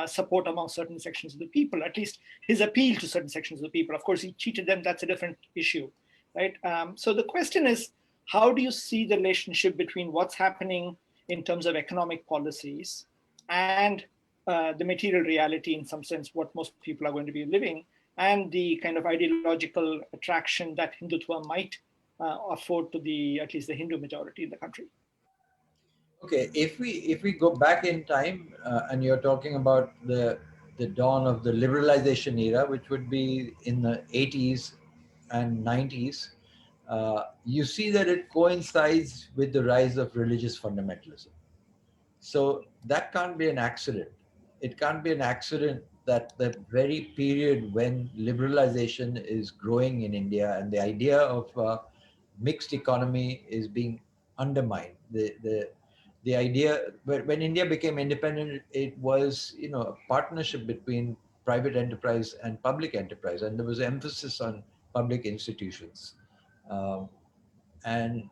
support among certain sections of the people, at least his appeal to certain sections of the people. Of course, he cheated them, that's a different issue, right? So the question is, how do you see the relationship between what's happening in terms of economic policies and the material reality, in some sense, what most people are going to be living, and the kind of ideological attraction that Hindutva might afford to at least the Hindu majority in the country? Okay, if we go back in time, and you're talking about the dawn of the liberalization era, which would be in the 80s and 90s, you see that it coincides with the rise of religious fundamentalism. So that can't be an accident. It can't be an accident that the very period when liberalization is growing in India and the idea of mixed economy is being undermined. The idea, when India became independent, it was, a partnership between private enterprise and public enterprise, and there was emphasis on public institutions. And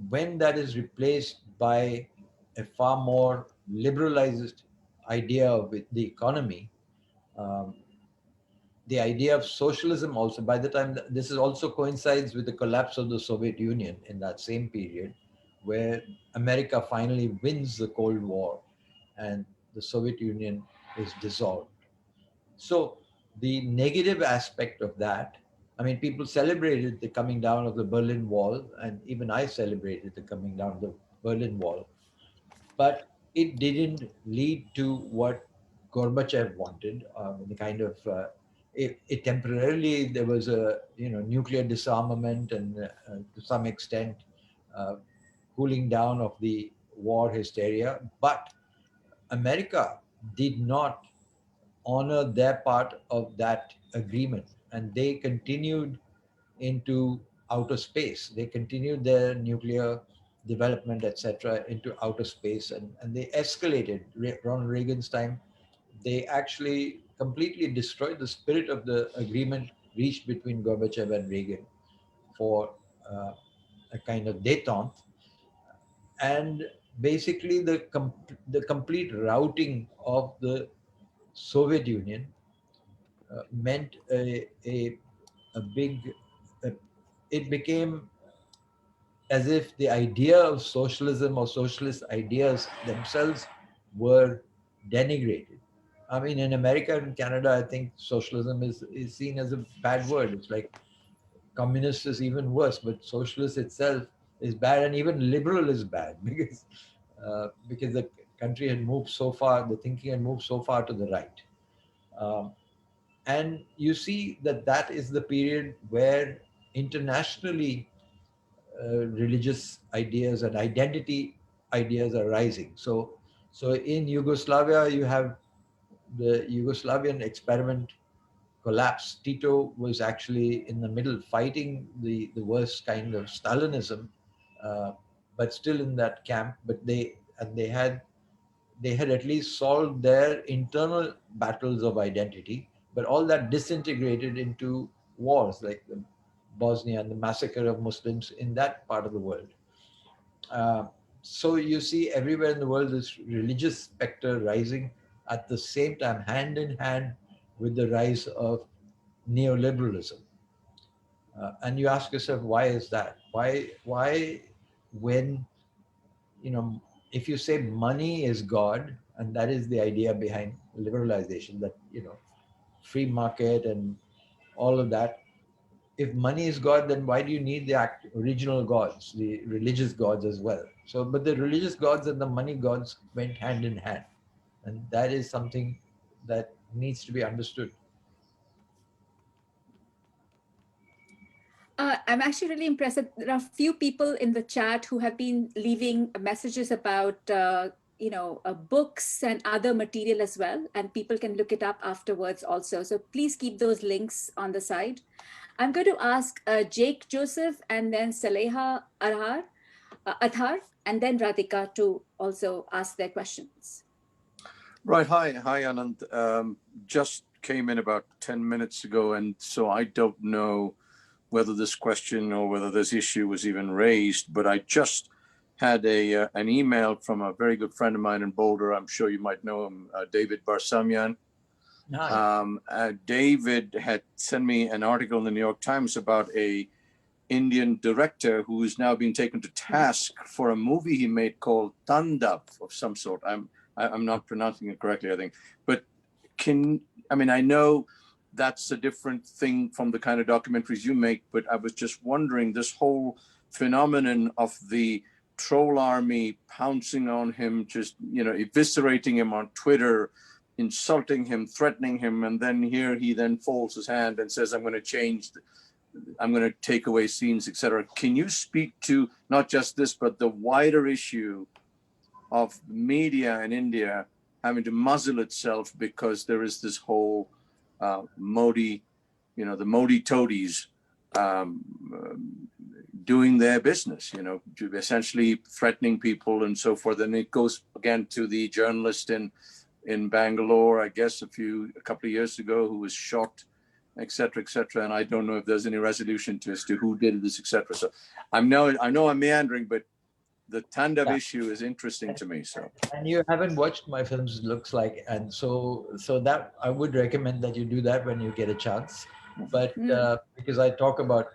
when that is replaced by a far more liberalized idea of the economy, the idea of socialism also, by the time this is also coincides with the collapse of the Soviet Union in that same period, where America finally wins the Cold War and the Soviet Union is dissolved. So the negative aspect of that, I mean, people celebrated the coming down of the Berlin Wall, and even I celebrated the coming down of the Berlin Wall, but it didn't lead to what Gorbachev wanted, the kind of, it temporarily, there was a, nuclear disarmament and to some extent, cooling down of the war hysteria, but America did not honor their part of that agreement, and they continued into outer space. They continued their nuclear development, etc., into outer space, and they escalated. Ronald Reagan's time, they actually completely destroyed the spirit of the agreement reached between Gorbachev and Reagan for a kind of détente. And basically the complete routing of the Soviet Union meant a big, it became as if the idea of socialism or socialist ideas themselves were denigrated. I mean, in America and Canada, I think socialism is seen as a bad word. It's like communist is even worse, but socialist itself is bad, and even liberal is bad because the country had moved so far, the thinking had moved so far to the right. And you see that is the period where internationally religious ideas and identity ideas are rising. So in Yugoslavia, you have the Yugoslavian experiment collapse. Tito was actually in the middle fighting the worst kind of Stalinism, but still in that camp. But they had at least solved their internal battles of identity, but all that disintegrated into wars like the Bosnia and the massacre of Muslims in that part of the world. So you see everywhere in the world this religious specter rising at the same time, hand in hand with the rise of neoliberalism. And you ask yourself, why is that? Why when, if you say money is God, and that is the idea behind liberalization, that, free market and all of that, if money is God, then why do you need the original gods, the religious gods as well? So, but the religious gods and the money gods went hand in hand. And that is something that needs to be understood. I'm actually really impressed that there are a few people in the chat who have been leaving messages about, books and other material as well, and people can look it up afterwards also. So please keep those links on the side. I'm going to ask Jake Joseph and then Saleha Athar, and then Radhika to also ask their questions. Right. Hi, Anand. Just came in about 10 minutes ago, and so I don't know whether this question or whether this issue was even raised, but I just had an email from a very good friend of mine in Boulder. I'm sure you might know him, David Barsamian. David had sent me an article in the New York Times about a Indian director who is now being taken to task for a movie he made called Tandav of some sort. I'm not pronouncing it correctly, I think. But I know that's a different thing from the kind of documentaries you make, but I was just wondering, this whole phenomenon of the troll army pouncing on him, just, eviscerating him on Twitter, insulting him, threatening him, and then here he then folds his hand and says, I'm going to take away scenes, etc. Can you speak to not just this, but the wider issue of media in India having to muzzle itself because there is this whole Modi, the Modi toadies doing their business, essentially threatening people and so forth. And it goes again to the journalist in Bangalore, I guess, a couple of years ago, who was shot, etc., etc. And I don't know if there's any resolution as to who did this, etc. So I know I'm meandering, but the Tandav issue is interesting to me. So, and you haven't watched my films, it looks like, and so that I would recommend that you do that when you get a chance. But because I talk about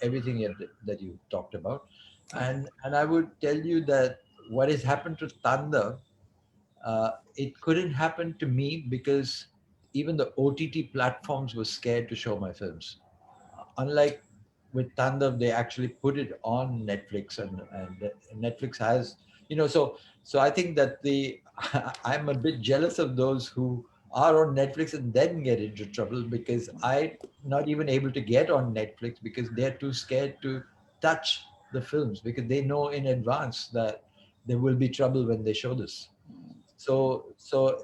everything that you talked about, and I would tell you that what has happened to Tandav, it couldn't happen to me because even the OTT platforms were scared to show my films. Unlike with Tandav, they actually put it on Netflix, and Netflix has, so I think that I'm a bit jealous of those who are on Netflix and then get into trouble, because I'm not even able to get on Netflix because they're too scared to touch the films, because they know in advance that there will be trouble when they show this. So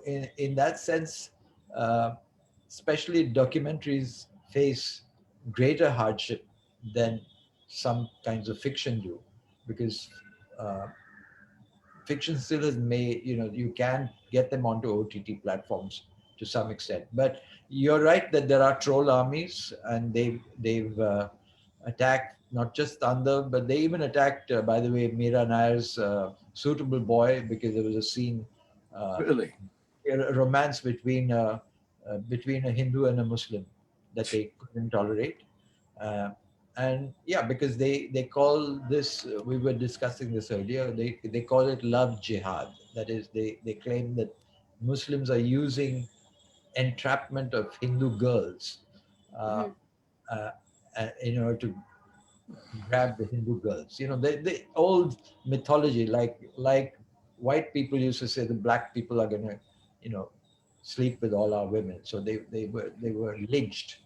in that sense, especially documentaries face greater hardship than some kinds of fiction do, because fiction still is made, you can get them onto OTT platforms to some extent. But you're right that there are troll armies, and they've attacked not just Tandav, but they even attacked, by the way, Meera Nair's Suitable Boy, because there was a scene, really, a romance between a Hindu and a Muslim that they couldn't tolerate. And yeah, because they call this, we were discussing this earlier, they call it love jihad. That is, they claim that Muslims are using entrapment of Hindu girls in order to grab the Hindu girls. The old mythology, like white people used to say the black people are going to, sleep with all our women. So they were lynched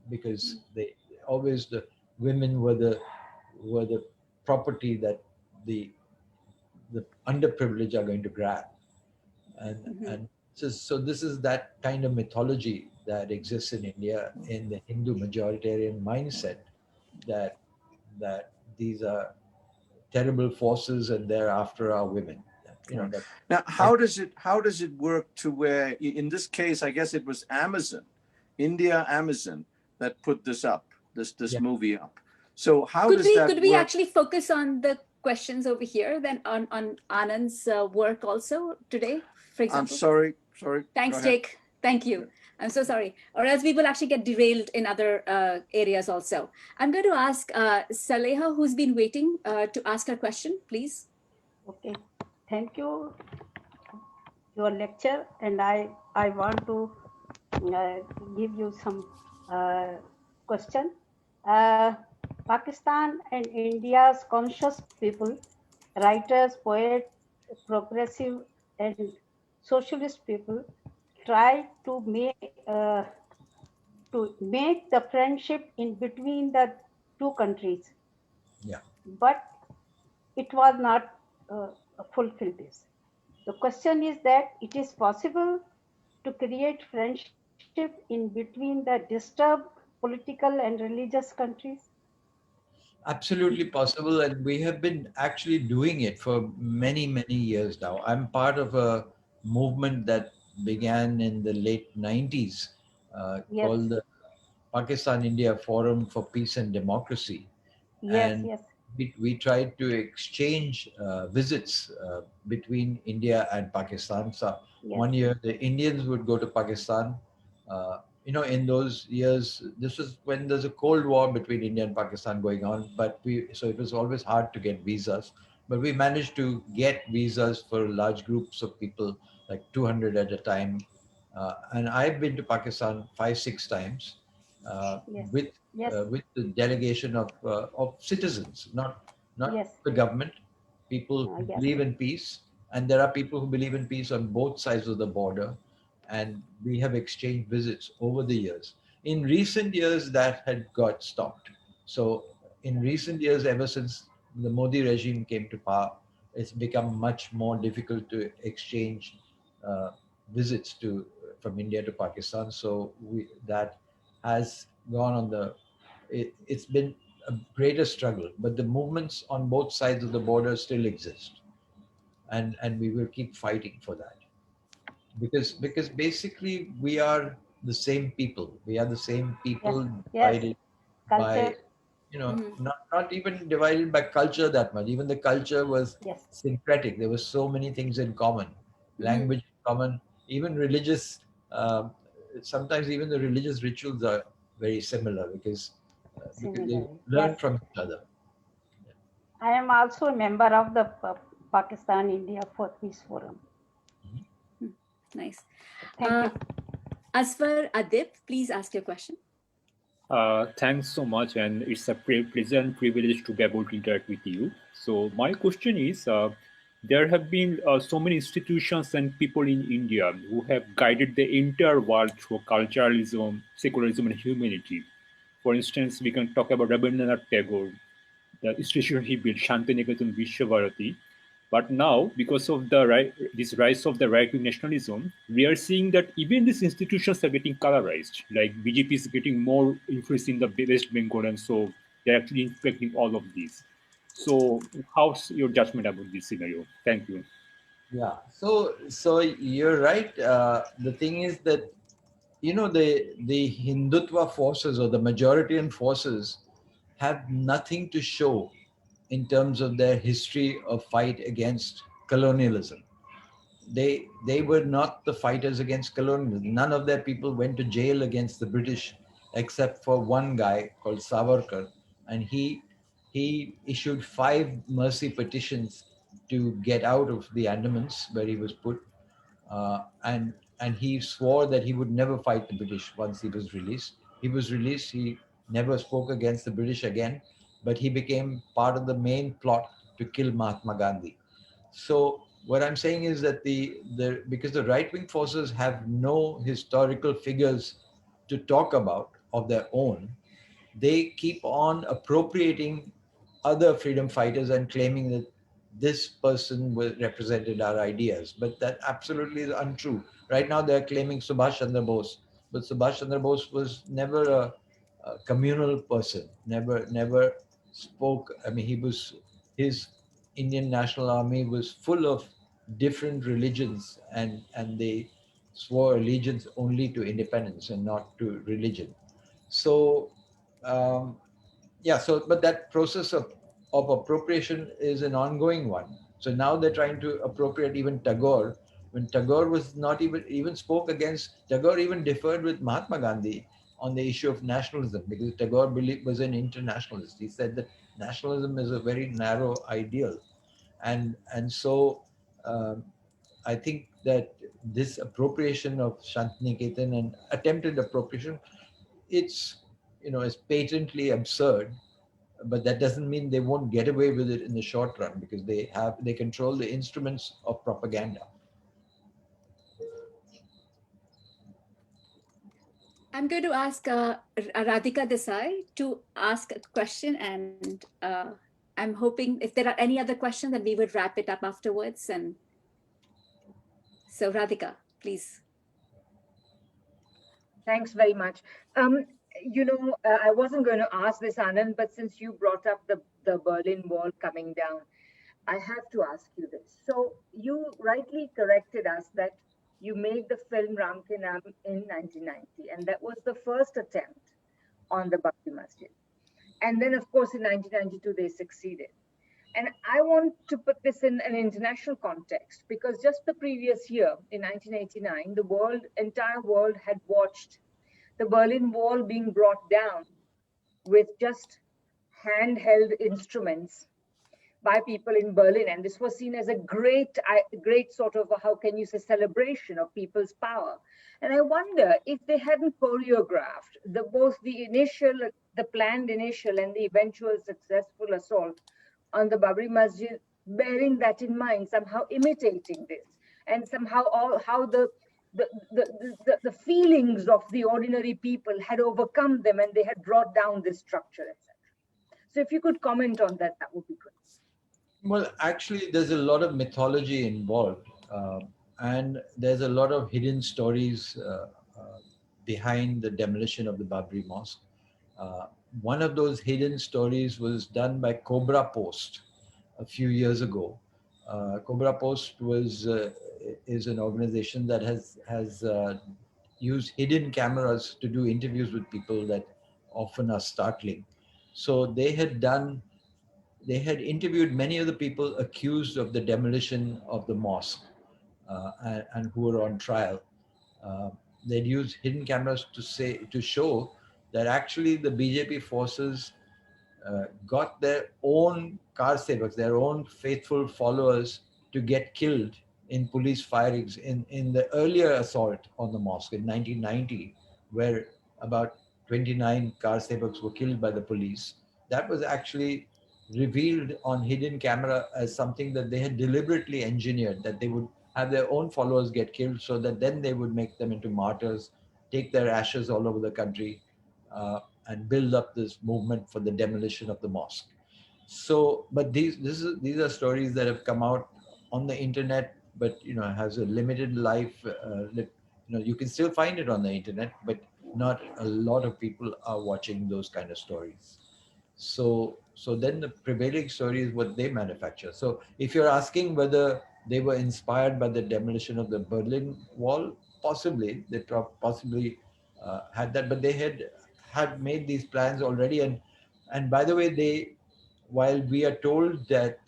because the women were the property that the underprivileged are going to grab. And so this is that kind of mythology that exists in India, in the Hindu majoritarian mindset, that these are terrible forces and they're after our women. Now, how does it work to where, in this case, I guess it was Amazon, that put this movie up. So how does that could we actually focus on the questions over here, then on Anand's work also today, for example? I'm sorry. Thanks, Jake. Thank you. I'm so sorry. Or else we will actually get derailed in other areas also. I'm going to ask Saleha, who's been waiting to ask her question, please. Okay. Thank you, your lecture. And I want to give you some question. Pakistan and India's conscious people, writers, poets, progressive and socialist people try to make the friendship in between the two countries. Yeah. But it was not fulfilled this. The question is that it is possible to create friendship in between the disturbed political and religious countries? Absolutely possible, and we have been actually doing it for many, many years now. I'm part of a movement that began in the late 90s Yes, called the Pakistan India Forum for Peace and Democracy. yes, And yes, we tried to exchange visits between India and Pakistan. So yes, one year the Indians would go to Pakistan. In those years, this was when there's a Cold War between India and Pakistan going on, but so it was always hard to get visas. But we managed to get visas for large groups of people, like 200 at a time. And I've been to Pakistan 5, 6 times yes, with yes, with the delegation of citizens, not yes, the government, people who yes, believe in peace, and there are people who believe in peace on both sides of the border, and we have exchanged visits over the years. In recent years, that had got stopped. So in recent years, ever since the Modi regime came to power, it's become much more difficult to exchange uh, visits from India to Pakistan. So that has gone on it's been a greater struggle, but the movements on both sides of the border still exist, and we will keep fighting for that, because basically we are the same people. We are the same yes, people yes. divided Culture, by, not even divided by culture that much. Even the culture was yes, syncretic. There were so many things in common, language in common, even religious. Um, Sometimes even the religious rituals are very similar because they similar. learn Yes, from each other. I am also a member of the Pakistan India for Peace Forum. Nice. Thank you. Asfar Adip, please ask your question. Thanks so much, and it's a pleasure and privilege to be able to interact with you. So my question is, there have been so many institutions and people in India who have guided the entire world through culturalism, secularism, and humanity. For instance, we can talk about Rabindranath Tagore, the institution he built, Shantiniketan Vishwavarati. But now, because of this rise of the right-wing nationalism, we are seeing that even these institutions are getting colorized. Like BJP is getting more influence in the West Bengal, and so they're actually infecting all of these. So, how's your judgment about this scenario? Thank you. Yeah. So you're right. The thing is that the Hindutva forces, or the majoritarian forces, have nothing to show in terms of their history of fight against colonialism. They were not the fighters against colonialism. None of their people went to jail against the British, except for one guy called Savarkar, and he issued 5 mercy petitions to get out of the Andamans where he was put, and he swore that he would never fight the British once he was released. He was released. He never spoke against the British again, but he became part of the main plot to kill Mahatma Gandhi. So what I'm saying is that because the right-wing forces have no historical figures to talk about of their own, they keep on appropriating other freedom fighters and claiming that this person represented our ideas. But that absolutely is untrue. Right now they're claiming Subhash Chandra Bose, but Subhash Chandra Bose was never a communal person, never spoke. I mean, his Indian National Army was full of different religions, and they swore allegiance only to independence and not to religion. So um, but that process of appropriation is an ongoing one. So now they're trying to appropriate even Tagore, when Tagore was not even spoke against. Tagore even differed with Mahatma Gandhi on the issue of nationalism, because Tagore was an internationalist. He said that nationalism is a very narrow ideal, and so um, I think that this appropriation of Shantiniketan and attempted appropriation, it's patently absurd, but that doesn't mean they won't get away with it in the short run, because they control the instruments of propaganda. I'm going to ask Radhika Desai to ask a question, and I'm hoping if there are any other questions, then we would wrap it up afterwards. And so Radhika, please. Thanks very much. I wasn't going to ask this, Anand, but since you brought up the Berlin Wall coming down, I have to ask you this. So you rightly corrected us that you made the film Raam Ke Naam in 1990, and that was the first attempt on the Babri Masjid. And then, of course, in 1992, they succeeded. And I want to put this in an international context, because just the previous year, in 1989, the entire world had watched the Berlin Wall being brought down with just handheld instruments by people in Berlin. And this was seen as a great sort of, how can you say, celebration of people's power. And I wonder if they hadn't choreographed both the planned initial and the eventual successful assault on the Babri Masjid, bearing that in mind, somehow imitating this, and somehow how the feelings of the ordinary people had overcome them and they had brought down this structure, etc. So if you could comment on that, that would be great. Well, actually, there's a lot of mythology involved, and there's a lot of hidden stories behind the demolition of the Babri Mosque. One of those hidden stories was done by Cobra Post a few years ago. Cobra Post is an organization that has used hidden cameras to do interviews with people that often are startling. So they had interviewed many of the people accused of the demolition of the mosque and who were on trial. They'd used hidden cameras to show that actually the BJP forces got their own car sevaks, their own faithful followers, to get killed in police firings in the earlier assault on the mosque in 1990, where about 29 car sevaks were killed by the police. That was actually revealed on hidden camera as something that they had deliberately engineered, that they would have their own followers get killed so that then they would make them into martyrs, take their ashes all over the country, and build up this movement for the demolition of the mosque. So, but these are stories that have come out on the internet, but has a limited life. You can still find it on the internet, but not a lot of people are watching those kind of stories. So then the prevailing story is what they manufacture. So if you're asking whether they were inspired by the demolition of the Berlin Wall, possibly they possibly had that, but they had made these plans already. And by the way, while we are told that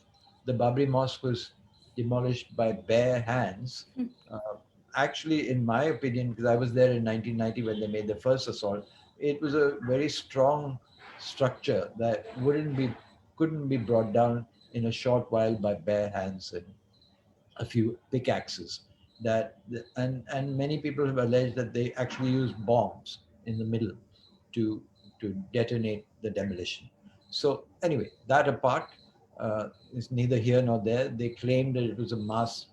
the Babri Mosque was demolished by bare hands, actually, in my opinion, because I was there in 1990 when they made the first assault, it was a very strong structure that couldn't be brought down in a short while by bare hands and a few pickaxes. And many people have alleged that they actually used bombs in the middle to detonate the demolition. So anyway, that apart, is neither here nor there. They claimed that it was a mass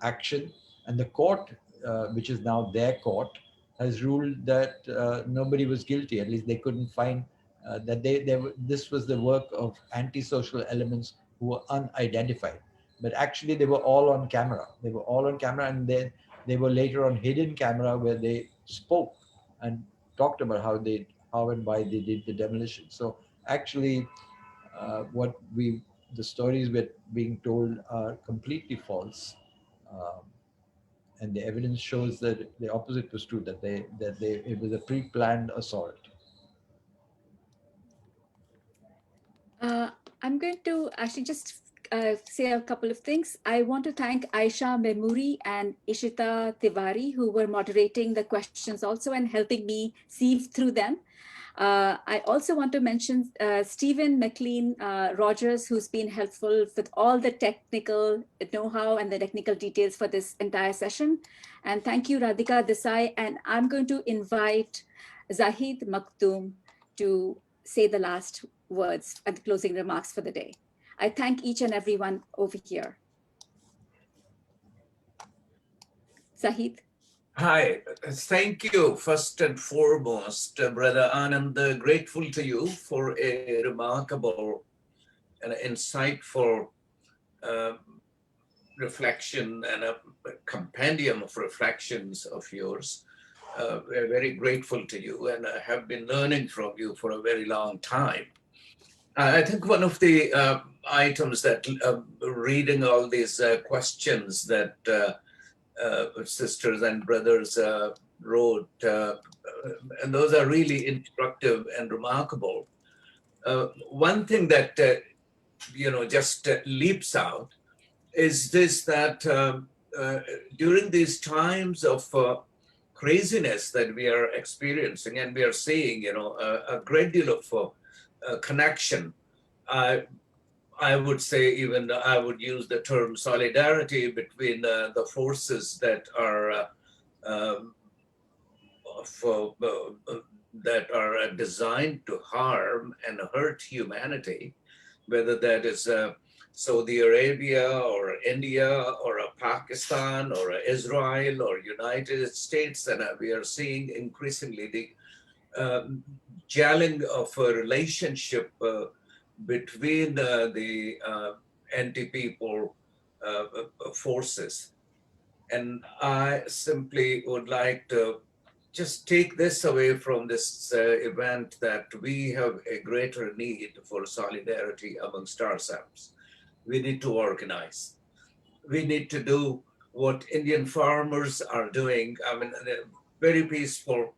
action, and the court, which is now their court, has ruled that nobody was guilty. At least they couldn't find that this was the work of antisocial elements who were unidentified. But actually, they were all on camera. They were all on camera, and then they were later on hidden camera where they spoke and talked about how and why they did the demolition. So actually, the stories we're being told are completely false. And the evidence shows that the opposite was true, that it was a pre-planned assault. I'm going to actually just say a couple of things. I want to thank Aisha Memuri and Ishita Tiwari, who were moderating the questions also and helping me sieve through them. I also want to mention Stephen McLean Rogers, who's been helpful with all the technical know-how and the technical details for this entire session. And thank you, Radhika Desai. And I'm going to invite Zahid Maktoum to say the last words and the closing remarks for the day. I thank each and everyone over here. Zahid. Hi, thank you first and foremost, Brother Anand. Grateful to you for a remarkable and insightful reflection and a compendium of reflections of yours. we're very grateful to you and have been learning from you for a very long time. I think one of the items that reading all these questions that sisters and brothers wrote, and those are really instructive and remarkable. One thing that just leaps out is this, that during these times of craziness that we are experiencing, and we are seeing, a great deal of connection. I would say, even I would use the term solidarity between the forces that are designed to harm and hurt humanity, whether that is Saudi Arabia or India or Pakistan or Israel or United States. And we are seeing increasingly the gelling of a relationship between the anti-people forces. And I simply would like to just take this away from this event, that we have a greater need for solidarity amongst ourselves. We need to organize. We need to do what Indian farmers are doing. I mean, they're very peaceful,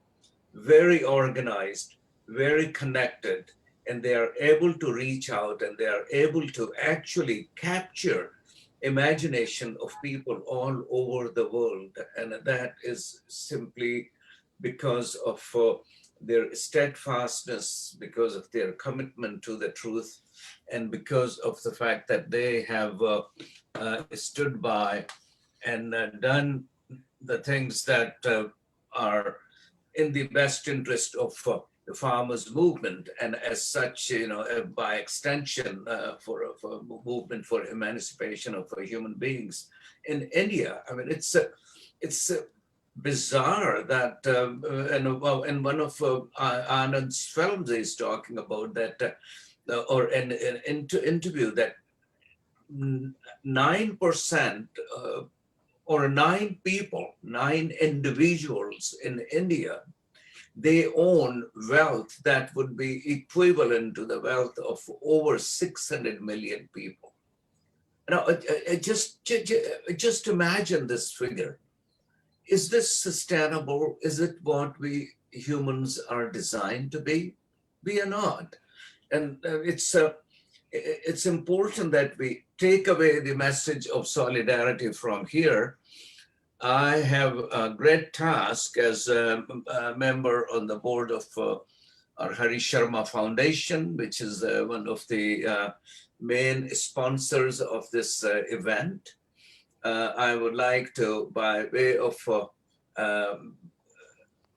very organized, very connected, and they are able to reach out, and they are able to actually capture imagination of people all over the world. And that is simply because of their steadfastness, because of their commitment to the truth, and because of the fact that they have stood by and done the things that are in the best interest of the farmers' movement, and as such, by extension, for a movement for emancipation of human beings in India. I mean, it's bizarre that, in one of Anand's films, he's talking about that, or in an interview, that 9% or 9 individuals in India, they own wealth that would be equivalent to the wealth of over 600 million people. Now, just imagine this figure. Is this sustainable? Is it what we humans are designed to be? We are not. And it's important that we take away the message of solidarity from here. I have a great task as a member on the board of our Sharma Foundation, which is one of the main sponsors of this event. I would like to, by way of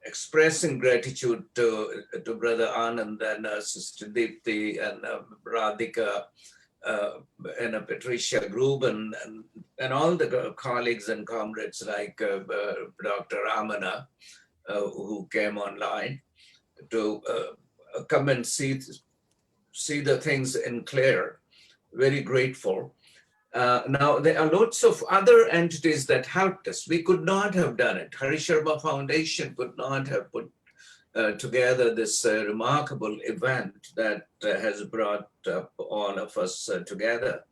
expressing gratitude to Brother Anand and Sister Deepthi and Radhika and Patricia Gruben and all the colleagues and comrades like Dr. Ramana, who came online to come and see the things in clear. Very grateful. Now, there are lots of other entities that helped us. We could not have done it. Sharma Foundation could not have put together this remarkable event that has brought all of us together.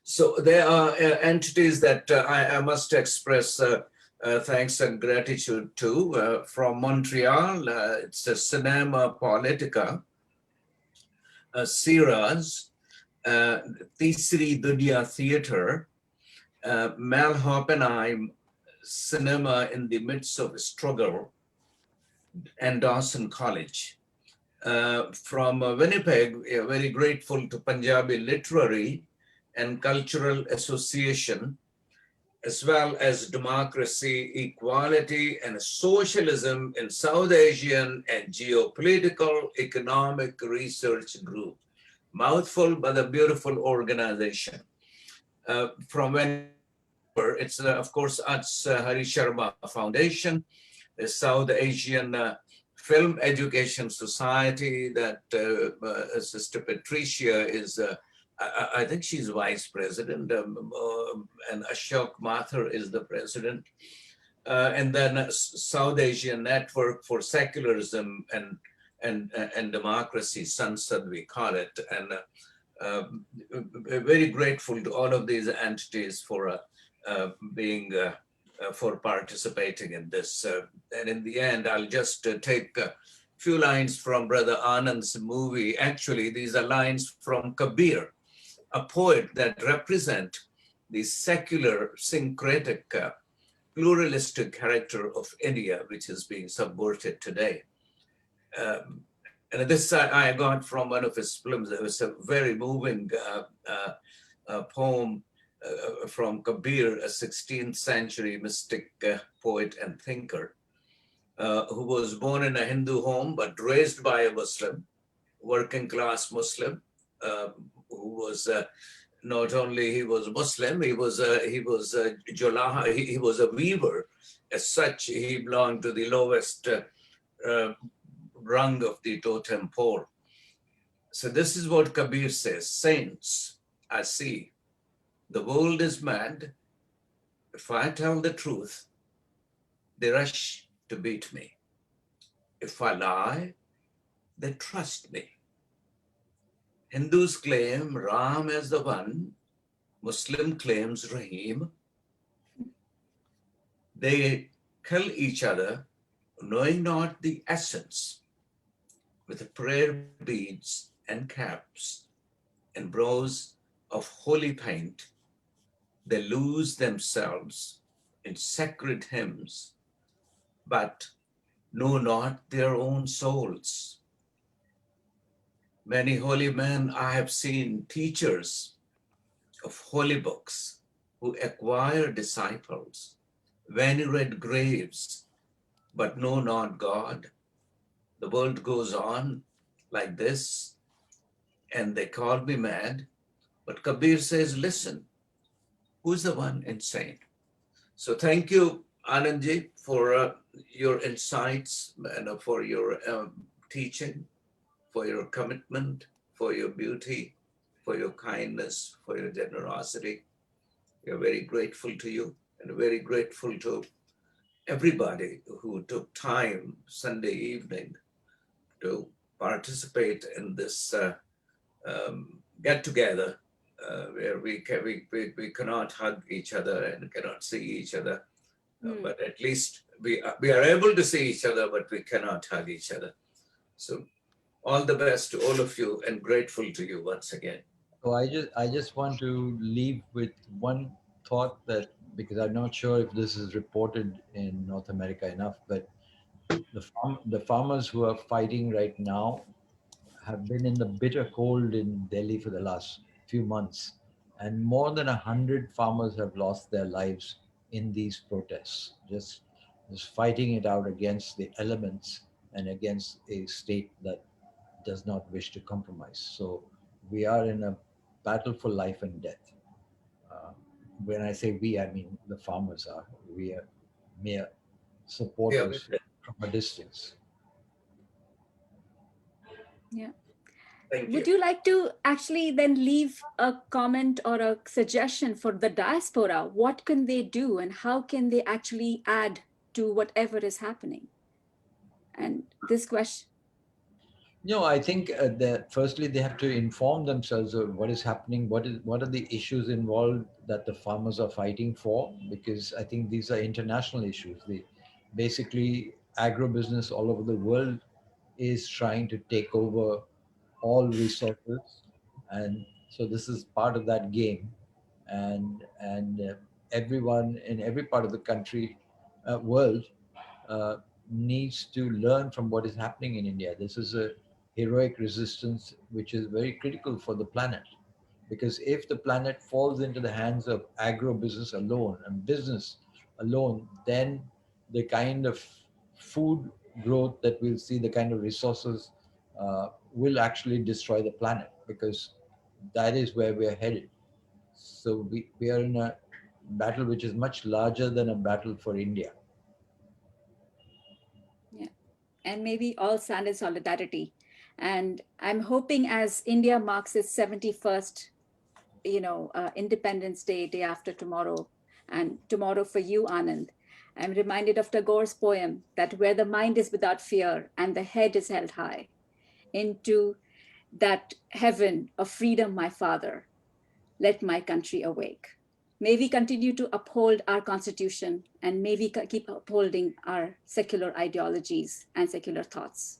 So there are entities that I must express thanks and gratitude to. From Montreal, it's a Cinema Politica, Siraz, Tisri Dunya Theatre, Mal Hoppenheim Cinema in the Midst of Struggle, and Dawson College. From Winnipeg, we are very grateful to Punjabi Literary and Cultural Association, as well as Democracy, Equality, and Socialism in South Asian and Geopolitical Economic Research Group. Mouthful, but a beautiful organization. From Vancouver, it's of course Sharma Foundation, the South Asian Film Education Society that Sister Patricia is, I think she's vice president, and Ashok Mathur is the president. and then South Asian Network for Secularism and Democracy, SANSAD we call it, and very grateful to all of these entities for being for participating in this. And in the end, I'll just take a few lines from Brother Anand's movie. Actually, these are lines from Kabir, a poet that represent the secular, syncretic, pluralistic character of India, which is being subverted today. And this I got from one of his films. It was a very moving poem from Kabir, a 16th century mystic poet and thinker, who was born in a Hindu home, but raised by a Muslim, working class Muslim, who was not only he was Muslim, he was Jolaha, he was a weaver. As such, he belonged to the lowest rung of the totem pole. So this is what Kabir says: saints, I see, the world is mad. If I tell the truth, they rush to beat me. If I lie, they trust me. Hindus claim Ram as the one, Muslim claims Rahim. They kill each other, knowing not the essence, with prayer beads and caps and brows of holy paint. They lose themselves in sacred hymns, but know not their own souls. Many holy men I have seen, teachers of holy books, who acquire disciples, venerate graves, but know not God. The world goes on like this, and they call me mad. But Kabir says, listen, who's the one insane? So thank you, Anandji, for your insights and for your teaching, for your commitment, for your beauty, for your kindness, for your generosity. We are very grateful to you and very grateful to everybody who took time Sunday evening to participate in this get together where we cannot hug each other and cannot see each other, but at least we are able to see each other, but we cannot hug each other. So all the best to all of you and grateful to you once again. So I just want to leave with one thought, that because I'm not sure if this is reported in North America enough, but the farmers who are fighting right now have been in the bitter cold in Delhi for the last few months, and more than 100 farmers have lost their lives in these protests, just fighting it out against the elements and against a state that does not wish to compromise. So we are in a battle for life and death. When I say we, I mean the farmers are. We are mere supporters from a distance. Yeah. Thank Would you like to actually then leave a comment or a suggestion for the diaspora? What can they do and how can they actually add to whatever is happening? And this question. No, I think that firstly they have to inform themselves of what is happening, what are the issues involved that the farmers are fighting for, because I think these are international issues. Basically, agribusiness all over the world is trying to take over all resources, and so this is part of that game, and everyone in every part of the country, world, needs to learn from what is happening in India. This is a heroic resistance which is very critical for the planet, because if the planet falls into the hands of agro-business alone and business alone, then the kind of food growth that we'll see, the kind of resources, will actually destroy the planet, because that is where we're headed. So we are in a battle which is much larger than a battle for India. Yeah, and maybe all stand in solidarity. And I'm hoping as India marks its 71st, Independence Day, day after tomorrow, and tomorrow for you, Anand, I'm reminded of Tagore's poem that where the mind is without fear and the head is held high, into that heaven of freedom, my Father, let my country awake. May we continue to uphold our Constitution, and may we keep upholding our secular ideologies and secular thoughts.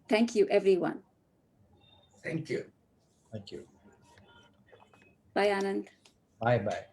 Thank you, everyone. Thank you. Thank you. Bye, Anand. Bye-bye.